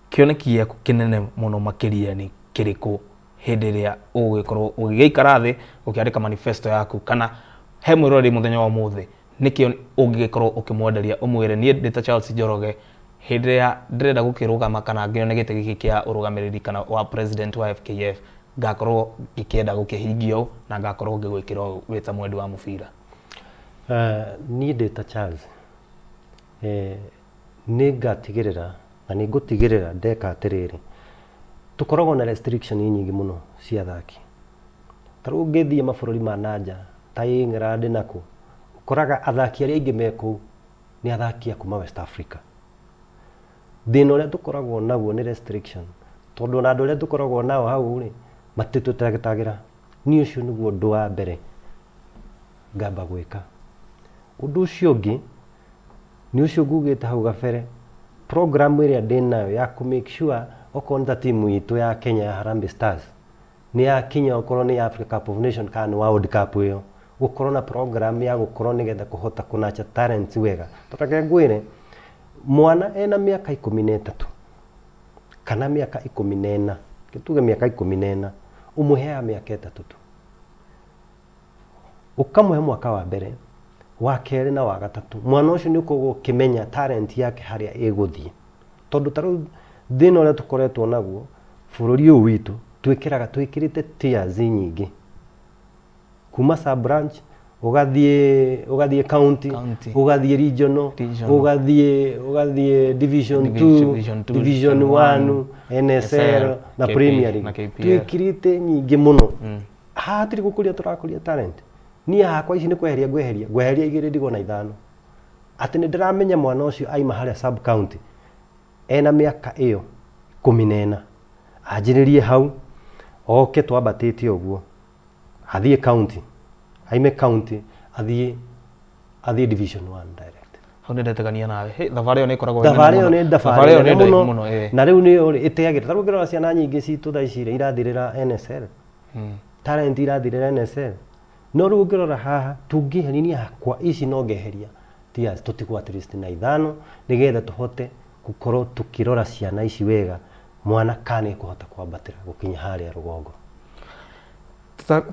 Kioneki kinene muno makiria ni kiriku hindi ria ugikorwo ugiikara thi ukiandika manifesto yaku, kana he mwirori muthenya wa muthi nikio ungikorwo ukimwenderia umwire nie ndita Charles Njoroge hindi ria ndirenda gukirugama kana ngione gite giki kia urugamiriri kana wa president wa FKF ngakorwo gikienda gukihingio na ngakorwo ngigwikira wita mwendi wa mubira. Ni ndita Charles ni ngatigirira na ni ngutigirira ndeka atiriri tukoragwo na restriction nyingi muno cia athaki. Taru ngithie mabururi ma nanja ta England nako koraga athaki aria ingi meko ni athaki kuma West Africa. Thina uria tukoragwo naguo ni restriction, tondu na andu aria tukoragwo nao hau ri matitutagitagira. Ni ucio niguo undu wa mbere ngamba gwika. Undu ucio ungi ni ucio ngugite hau gabere, program iria ndinayo ya ku make sure okonda timu itu ya Kenya ya Harambee Stars ni ya Kenya okorwo ni Africa Cup of Nations kana World Cup iyo, gukorwo na program ya gukorwo nigetha kuhota kunacha talent wega. Totake ngwire mwana ena miaka 13 kana miaka 14, kituge miaka 14 umuhea miaka 3 tu, ukamuhe mwaka wa mbere wa kere na wa gatatu, mwana ucio ni ukogo kimenya talent yake haria iguthie. Tondu taru thina uria tukoretwo naguo bururi uyu witu twikirite tiers nyingi kuma sub branch ugathie county ugathie regional ugathie division 2 division 1 NSL na Premier League. Twikirite nyingi muno hatiri gukuria turakuria talent. Ni hakwa ici ni kweheria igiri ndigo na ithano ati ni ndiramenya mwana ucio aima haria sub county ena miaka iyo 14 ajiririe hau oke twambatite uguo athie county aime county athie division 1 direct. Hau ndetekania nawe thabari yo ni koragwo muno na riu ni iteagira taru ngirora ciana nyingi citu tha ici irathirira NSL talent irathirira NSL. No riu ngirora haha tungiherania hakwa ici no ngeheria tiers tutigwa at least na ithano nigetha tuhote gukorwo tukirora ciana ici wega, mwana kane kuhota kwambatira gukinya haria rugongo.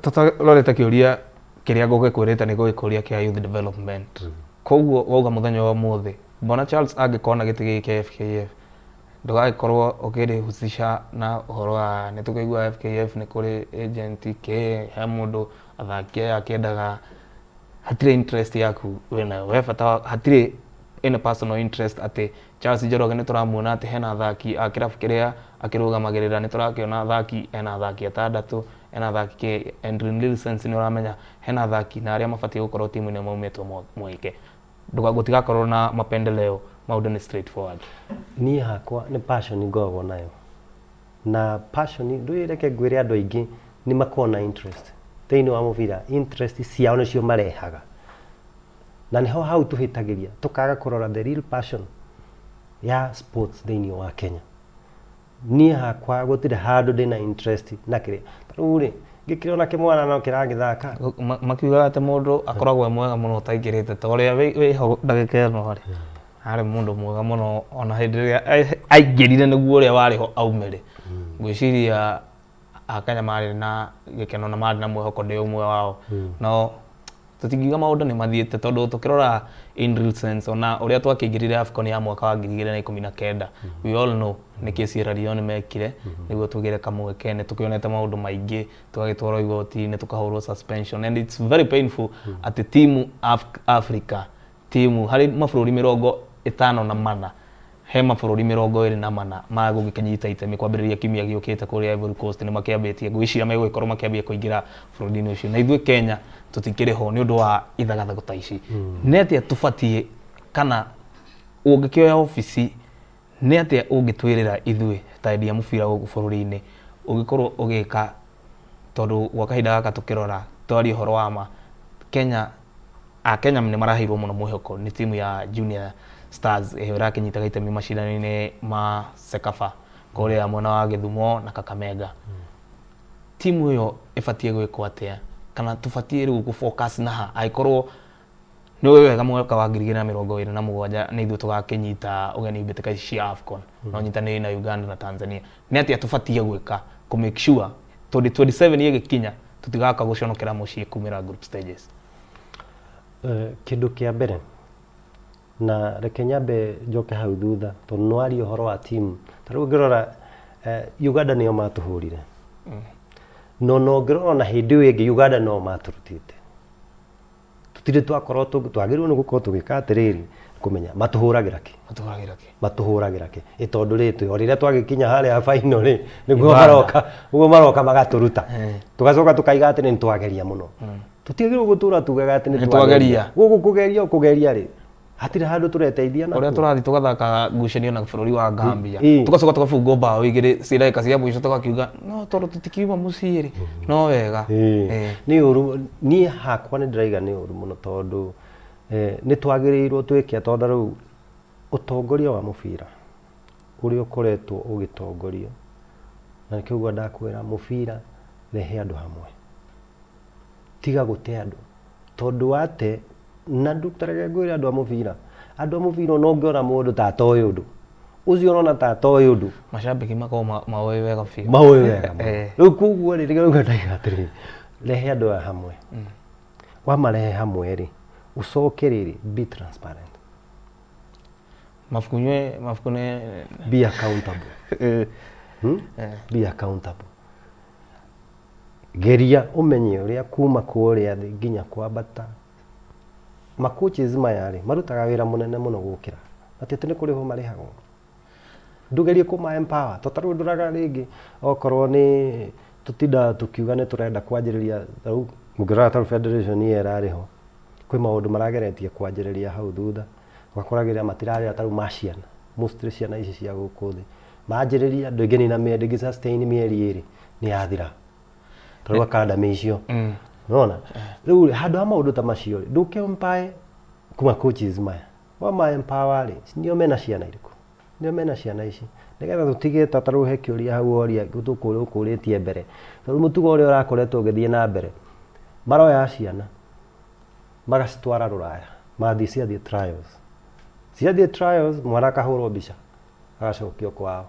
Tutarorete kiuria kiria ngugikwirite ni gugikuria kia youth development. Koguo wauga muthenya wa muthi Bwana Charles angikona giti giki kia FKF ndugagikorwo ukirihusisha na uhoro wa nitukaigua FKF ni kuri agent ke he mundu athaki akiendaga hatire interest yaku wena we bata hatire in a personal interest ati Charles Njoroge ni turamuona ati hena athaki akirafu kiria akirugamagirira ni turakiona athaki ena athaki atandatu ena athaki ke Andrew Nielsen ni uramenya hena athaki na aria mabatie gukorwo timu ni maumetwo mwike gutigakorwo na mapendeleo maundu ni straightforward. Ni hakwa ni passion ngoragwo nayo na passion nduireke ngwire andu aingi ni makona interest thiini wa mubira, interest ciao nicio marehaga na niho hau tuhitagiria tukaga kurora the real passion ya sports thiini wa Kenya. Ni hakwa gutire handu ndina interest na kire taru ri ngikirona kimwana no kiragithaka makiuga ati mundu akoragwo mwega muno taingirite ta uria wi ho ndagika no hari mundu mwega muno ona hindi ria aingirire niguo uria wari ho aumire gwiciria akanya mari na gikeno na mari na mwehoko ndi umwe wao no tutingiga maundu ni mathiete tondu tukirora in real sense ona uria twakingirire AFCON ya mwaka wa 2019 we all know ni Sierra Leone mekire niguo tugire kamweke ni tukionete maundu maingi tugagitwaro igoti ni tukahurwo suspension and it's very painful at team Africa team hari mabururi 54 he mabũrũri 24 magũgĩkĩnyita itemi kwambĩrĩria kiumia gĩũkĩte kũrĩa Ivory Coast nĩ makĩambĩtie gwĩciria megũgĩkorwo makĩambia kũingĩra bũrũri-inĩ ũcio na ithuĩ Kenya tũtikĩrĩ ho nĩ ũndũ wa ithagathago ta ici nĩ atĩa tũbatiĩ kana ũngĩkĩoya obici nĩ atĩa ũngĩtwĩrĩra ithuĩ ta endia mũbira gũkũ bũrũri-inĩ ũngĩkorwo ũgĩka tondũ gwa kahinda gaka tũkĩrora twaria ũhoro wa ma Kenya nĩ maraheirwo mũno mwĩhoko nĩ timu ya Junior Stars ĩrakĩnyitaga itemi macindano-inĩ ma Sekafa kũrĩa mwena wa Gĩthumo na Kakamega timu ĩyo ĩbatiĩ gwĩkwo atĩa kana tũbatiĩ rĩu gũ-focus na ha angĩkorwo nĩ wega mwaka wa 2027 nĩ ithuĩ tũgakĩnyita ũgeni mbĩtĩka ici cia AFCON no nyitanĩire na Uganda na Tanzania nĩ atĩa tũbatiĩ gwĩka kũ make sure 2027 ĩgĩkinya tũtigaka gũconokera mũciĩ kumĩra group stages kĩndũ kĩa mbere na reke nyambe njoke hau thutha tondũ nĩ waria ũhoro wa team ta rĩu ngĩrora Uganda nĩo matũhũrire no ngĩrora na hĩndĩ ĩyo ĩngĩ Uganda no matũrutĩte tũtirĩ twakorwo twagĩrĩirwo nĩ gũkorwo tũgĩka atĩrĩrĩ kũmenya matũhũragĩra kĩ tondũ rĩtwe o rĩrĩa twagĩkinya harĩa final rĩ nĩguo maroka magatũruta tũgacoka tũkaiga atĩ nĩ twageria mũno tũtiagĩrĩirwo gũtũra tugaga atĩ nĩ twageria gũkũ kũgeria rĩ hatirĩ handũ tũreteithia na ũrĩa tũrathi tũgathaka ngucanio na bũrũri wa Gambia tũgacoka tũgabungwo mbao igĩrĩ cireka cia mũico tũgakiuga no tondũ tũtikiuma mũciĩ rĩ no wega nĩ ũru niĩ hakwa nĩ ndĩraiga nĩ ũru mũno tondũ nĩ twagĩrĩirwo twĩke tondũ rĩu ũtongoria wa mũbira ũrĩa ũkoretwo ũgĩtongorio na nĩkĩo ndakwĩra mũbira rehe andũ hamwe tiga gũte andũ tondũ wate na ndũtarege ngwĩra andũ a mũbira no ngĩona mũndũ tata ũyũ ũndũ ũcio ũrona tata ũyũ ũndũ macambĩki makao maoĩ wega biũ rĩu koguo rĩ rĩgauga ndaiga atĩrĩ rehe andũ aya hamwe wamarehe hamwe rĩ ucoke rĩrĩ be transparent mabuku be accountable be accountable geria umenye ũrĩa kuma kũrĩa thĩ nginya kwambata makoches maya rĩ marutaga wĩra mũnene mũno gũkĩra atĩ nĩ kũrĩ ho marĩhagwo ndugerie kũma empower tũtarũ ndũraga rĩngĩ okorwo nĩ tũtinda tũkiuga nĩ tũrenda kwanjĩrĩria rĩu mũngĩrora ta federation yera rĩho kwĩ maũndũ marageretie kwanjĩrĩria hau thutha ũgakoragĩrĩra matirarĩra ta rĩu maciana mostly ciana ici cia gũkũ thĩ manjĩrĩria andũ aingĩ na mĩendĩ sustain mĩeri ĩrĩ nĩ yathira tondũ academy icio unaona rĩu handũ ha maũndũ ta macio ndũke mpae kuma coaches maya wa empower rĩ nĩo mena ciana irĩkũ nĩo mena ciana ici nĩgetha tũtige ta rĩu he kĩũria hau oria gũtũkũrĩtie mbere tondũ mũtugo ũrĩa ũrakoretwo ũgĩthiĩ na mbere maroya ciana magacitwara rũraya mathiĩ ciathiĩ trials mwana akahũrwo mbica agacokio kwao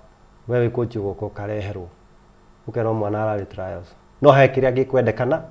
we wĩ coach ũgoka ũkareherwo ũkerwo mwana ararĩ trials no he kĩrĩa gĩkwendekana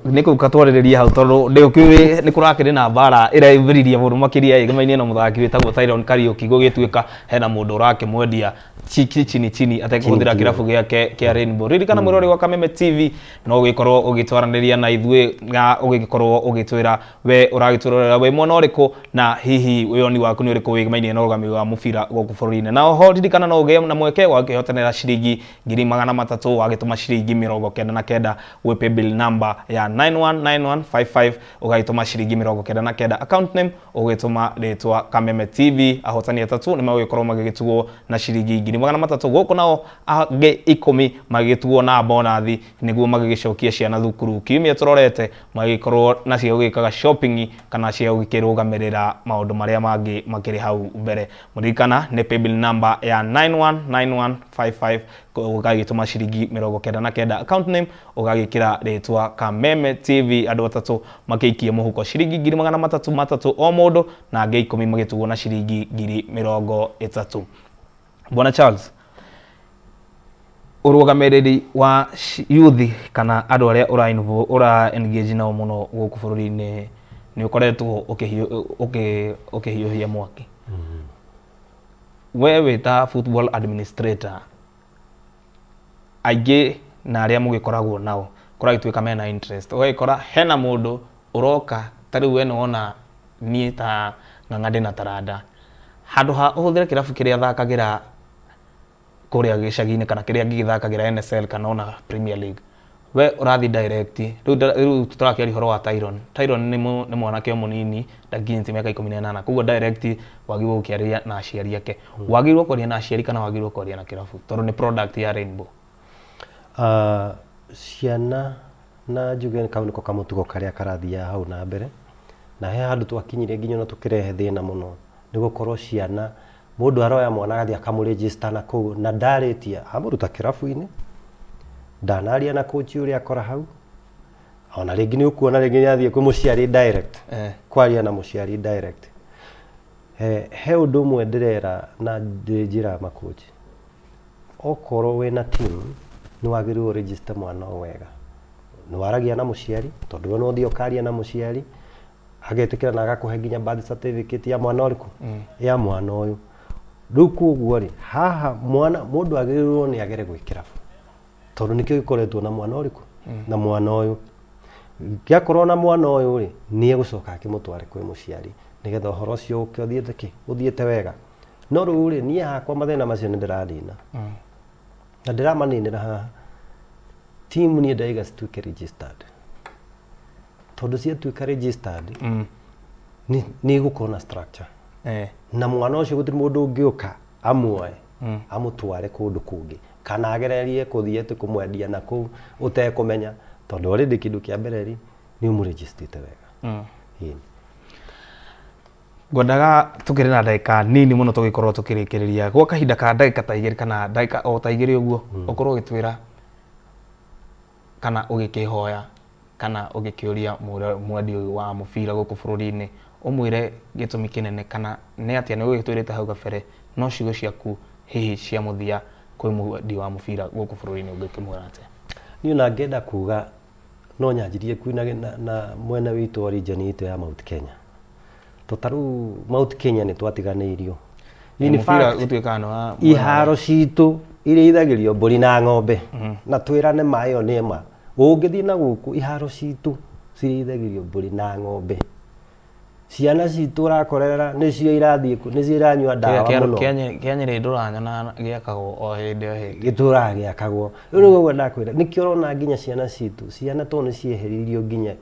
nĩgũkatwarĩrĩrie hau tondũ ndĩũkĩũĩ nĩ kũrakĩrĩ na mbara ĩraivĩririe mũndũ makĩria ĩgĩmainĩ na mũthaki wĩtagwo Tyron Kariuki gũgĩtuĩka hena mũndũ ũrakĩmwendia chini atekũhũthĩra kĩrabu gĩake kĩa Rainbow ririkana mũrori wa Kameme TV no ũgĩkorwo ũgĩtwaranĩria na ithuĩ na ũgĩkorwo ũgĩtwĩra we ũragĩtwĩrora we mwena ũrĩkũ na hihi wĩoni waku nĩ ũrĩkũ wĩgĩmainĩ na ũrũgamĩrĩri wa mũbira gũkũ bũrũri-inĩ na oho ririkana no ũgĩe na mweke wa gũkĩhotanĩra ciringi 300 wagĩtũma ciringi 99 gwĩ paybill number ya 919155 ũgagĩtũma ciringi 99 account name ũgĩtũma rĩtwa Kameme TV ahotani atatũ nĩ magũgĩkorwo magĩgĩtugwo na ciringi 300 gũkũ nao angĩ 10 magĩgĩtugwo na bonathi nĩguo magĩgĩcokia ciana thukuru kiumia tũrorete magĩkorwo nacio gũgĩkaga shopping kana cia gũkĩrũgamĩrĩra maũndũ marĩa mangĩ makĩrĩ hau mbere mũririkana nĩ paybill number ya 919155 ũgagĩtũma ciringi 99 account name ũgagĩkĩra rĩtwa Kameme TV andũ atatũ makĩikie mũhuko ciringi 300 o mũndũ na angĩ 10 magĩtugwo na ciringi 30. Bwana Charles ũrũgamĩrĩri wa youth kana andũ arĩa ũra engage nao mũno gũkũ bũrũri-inĩ nĩ ũkoretwo ũkĩhiũhia mwaki we wĩta football administrator aingĩ na arĩa mũgĩkoragwo nao kũragĩtuĩka mena interest ũgagĩkora hena mũndũ ũroka ta rĩu we nĩwona niĩ ta ng'ang'a ndĩ na taranda handũ ha ũhũthĩre kĩrabu kĩrĩa thakagira kũrĩa gĩcagi-inĩ kana kĩrĩa gĩthakagĩra NSL kana ona Premier League we ũrathi direct rĩu tũrakĩaria ũhoro wa Tyron nĩ mwanake mũnini ndakinyĩtie mĩaka 18 koguo direct wagĩrĩirwo gũkĩaria na aciari ake wagĩrĩirwo kwaria na aciari kana wagĩrĩirwo kwaria na kĩrabu tondũ nĩ product ya Rainbow ciana na njuge kau nĩko kamũtugo karĩa karathia hau na mbere na he handũ twakinyire nginya na tũkĩrehe thĩna mũno nĩ gũkorwo ciana mũndũ aroya mwana agathia akamũregister na kũu na ndarĩtia amũruta kĩrabu-inĩ ndanaria na coach ũrĩa akora hau ona rĩngĩ nĩ ũkuona rĩngĩ nĩ athiĩ kwĩ mũciari direct kwaria na mũciari direct he ũndũ ũmwe ndĩrera na njĩra makochi okorwo wĩna team nĩ wagĩrĩirwo register mwana o wega nĩ waragia na mũciari tondũ we no ũthiĩ ũkaria na mũciari agetĩkĩra na agakũhe nginya birth certificate ya mwana ũrĩkũ ya mwana ũyũ rĩu koguo rĩ haha mwana mũndũ agĩrĩirwo nĩ agere gwĩ kĩrabu tondũ nĩkĩo gĩkoretwo na mwana ũrĩkũ na mwana ũyũ gĩakorwo na mwana ũyũ rĩ nĩ egũcoka akĩmũtware kwĩ mũciari nĩgetha ũhoro ũcio ũthiĩte wega no rĩu rĩ niĩ hakwa mathĩna macio nĩ ndĩranina na ndĩramaninĩra haha team niĩ ndaiga cituĩke registered tondũ ciatuĩka registered nĩ igũkorwo na structure na mwana ũcio gũtirĩ mũndũ ũngĩũka amuoe amũtware kũndũ kũngĩ kana agererie kũthiĩ kũmwendia na kũu ũtekũmenya tondũ already kĩndũ kĩa mbere rĩ nĩ ũmũregistĩte wega ngwendaga tũkĩrĩ na ndagĩka nini mũno tũgĩkorwo tũkĩrĩkĩrĩria gwa kahinda ka ndagĩka ta igĩrĩ kana ndagĩka o ta igĩrĩ ũguo ũkorwo ũgĩtwĩra kana ũgĩkĩhoya kana ũgĩkĩũria mwendi ũyũ wa mũbira gũkũ bũrũri-inĩ ũmwĩre gĩtũmi kĩnene kana nĩ atĩa nĩ ũgĩtwĩrĩte hau gabere no ciugo ciaku hihi cia mũthia kwĩ mwendi wa mũbira gũkũ bũrũri-inĩ ũngĩkĩmwĩra atĩa niĩ ona ngenda kuga no nyanjirie kuina na mwena witũ wa region itũ ya Mount Kenya tũtarũ Mount Kenya nĩ twatiganĩirio mũbira ũtuĩkana iharo citũ irĩithagĩrio mbũri na ng'ombe na twĩrane mayo nĩ ma ũngĩthiĩ na gũkũ iharo citũ cirĩithagĩrio mbũri na ng'ombe ciana citũ ũrakorera nĩcio irathiĩ nĩcio iranyua ndawa mũno Kĩanyĩrĩ ndũranyona gĩakagwo o hĩndĩ o hĩndĩ gĩtũraga gĩakagwo rĩu nĩguo ndakwĩra nĩkĩo ũrona nginya ciana citũ ciana to nĩ cieheririo nginya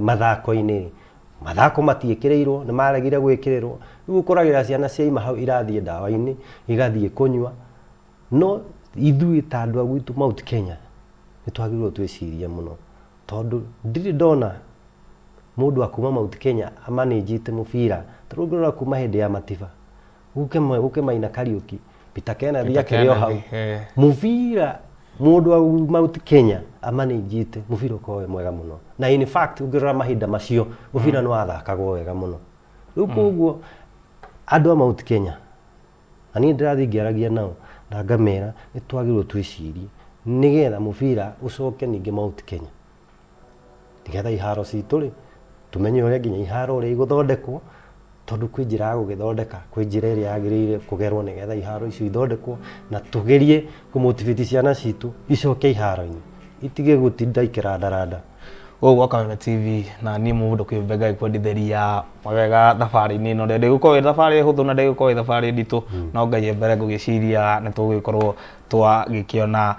mathako-inĩ mathako matiĩkĩrĩirwo nĩ maregire gwĩkĩrĩrwo rĩu ũkoragĩra ciana ciaima hau irathiĩ ndawa-inĩ igathiĩ kũnyua no ithuĩ ta andũ a gwitũ Mount Kenya nĩ twagĩrĩirwo twĩcirie mũno tondũ ndirĩ ndona mũndũ akuma Mount Kenya amanĩnjĩte mũbira tũrũngĩrora kuma hĩndĩ ya Matiba gũke Maina Kariuki Peter Kennedy akĩrĩ o hau mũbira mũndũ wa Mount Kenya amanĩnjĩte mũbira ũkorwo mwega mũno na in fact ũngĩrora mahinda macio mũbira nĩ wathakagwo wega mũno rĩu koguo andũ a Mount Kenya na niĩ ndĩrathiĩ ngĩaragia nao na ngamera nĩ twagĩrĩirwo twĩcirie nĩgetha mũbira ũcoke ningĩ Mount Kenya nĩgetha iharo citũ rĩ tumenye ũrĩa nginya iharo ũrĩa igũthondekwo tondũ kwĩ njĩra ya gũgĩthondeka kwĩ njĩra ĩrĩa yagĩrĩire kũgerwo nĩgetha iharo icio ithondekwo na tũgerie kũmotivate ciana citũ icoke iharo-inĩ itige gũtinda ikĩrandaranda ũguo Kameme TV na niĩ mũndũ kĩũmbe Ngai kwendithĩria wega thabarĩ-inĩ ĩno ndĩgũkorwo ĩ thabarĩ hũthũ na ndĩgũkorwo ĩ thabarĩ nditũ no Ngai mbere ngũgĩciria nĩ tũgũgĩkorwo twagĩkĩona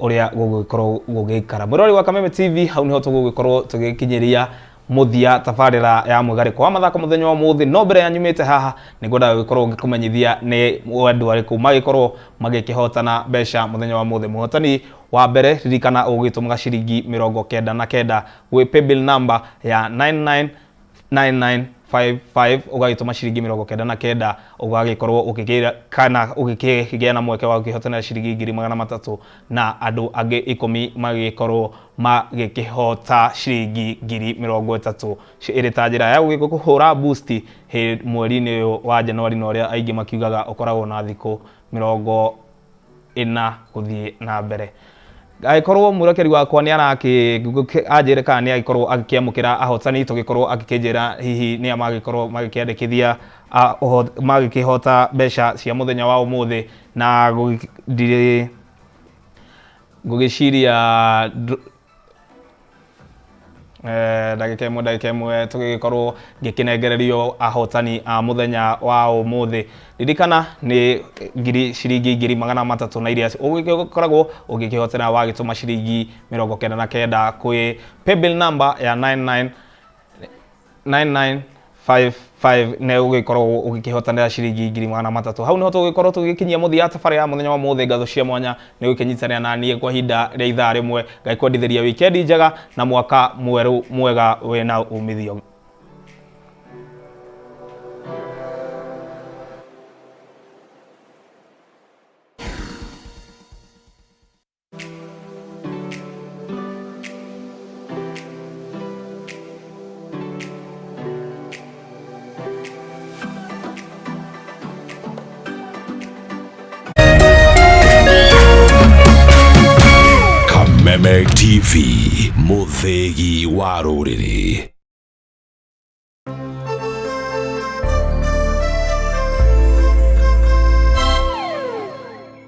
ũrĩa gũgĩkorwo gũgĩikara mũrori wa Kameme TV hau nĩho tũgũgĩkorwo tũgĩkinyĩria muthia tabarĩra ya Mwigariko wa Mathako mũthenya wa mũthĩ no mbere ya nyumĩte haha nĩ ngwenda gũgĩkorwo ngĩkũmenyithia nĩ andũ arĩkũ magĩkorwo magĩkĩhotana mbeca mũthenya wa mũthĩ mũhotani wa mbere ririkana ũgĩtũmaga ciringi 99 gwĩ paybill number ya 999955 ũgagĩtũma ciringi 99 ũgagĩkorwo ũkĩgĩra kana ũgĩkĩgĩa na mweke wa gũkĩhotanĩra ciringi 300 na andũ angĩ 10 magĩkorwo magĩkĩhota ciringi 30,000 ĩrĩ ta njĩra ya gũkũhũra boost mweri-inĩ ũyũ wa Januari na ũrĩa aingĩ makiugaga ũkoragwo na thikũ 40 gũthiĩ na mbere agĩkorwo mũrekeri wakwa nĩ anjĩre kana nĩ agĩkorwo agĩkĩamũkĩra ahotani tũgĩkorwo agĩkĩnjĩra hihi nĩ magĩkorwo magĩkĩandĩkithia magĩkĩhota mbeca cia mũthenya wa ũmũthĩ na ngũgĩciria ndagika imwe tugikorwo ngikinengererio ahotani a muthenya wa umuthi ririkana ni ciringi 300 na iria ugikoragwo ugikihotera wa gituma ciringi 99 kwi paybill number ya 9955 ne ugikorwo ugikihotanira ciringi 300 hau niho tugikorwo tugikinyia muthia safari ya muthenya wa muthi ngatho cia mwanya ni ukinyitanira na nie kwa hinda ria ithaa rimwe ngaikwendithiria weekend njega na mwaka mweru mwega wina umithio. Kameme TV, muthegi wa ruriri.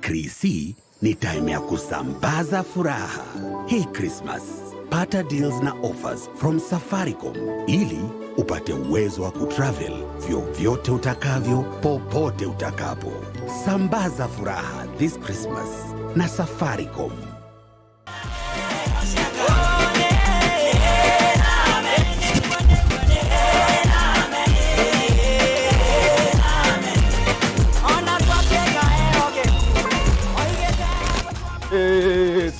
Krisi ni time ya kusambaza furaha. Hii Christmas, pata deals na offers from Safaricom ili upate uwezo wa kutravel vyovyote utakavyo, popote utakapo. Sambaza furaha this Christmas na Safaricom.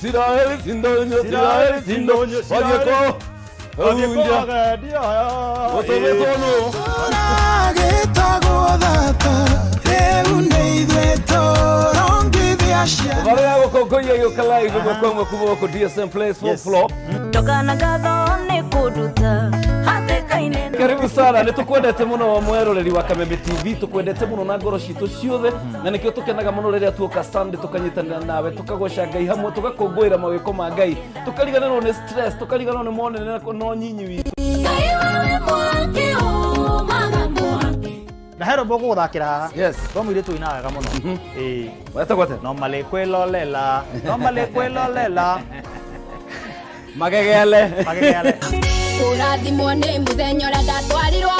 Siraheli sindonyo, Siraheli sindonyo, Mwigariko Wagediya, Otobetono. Turagitagwo thata, rĩu nĩ ithuĩ tũrongithia ciana. Bara ya gũkũngũiya gĩũka live gũkũ kuma gũkũ DSM Place 4th floor. Tokana gatho nĩ kũnduta hathĩka-inĩ. Karibu sana, nĩ tũkwendete mũno mweroreri wa Kameme TV, tũkwendete mũno na ngoro citũ ciothe, na nĩkĩo tũkenaga mũno rĩrĩa tuoka Sunday tũkanyitanĩra nawe, tũkagoca Ngai hamwe, tũgakũngũĩra mawĩko ma Ngai, tũkariganĩrwo nĩ stress, tũkariganĩrwo nĩ monene no nyinyi witũ. Na hero bogo guthakira haha. Yes. Twamwire tuina wega muno. Weta gwate. No male kwelolela. No male kwelolela. Magegele. Magegele. Urathimwo nĩ mũthenya ũrĩa ndatwarirwo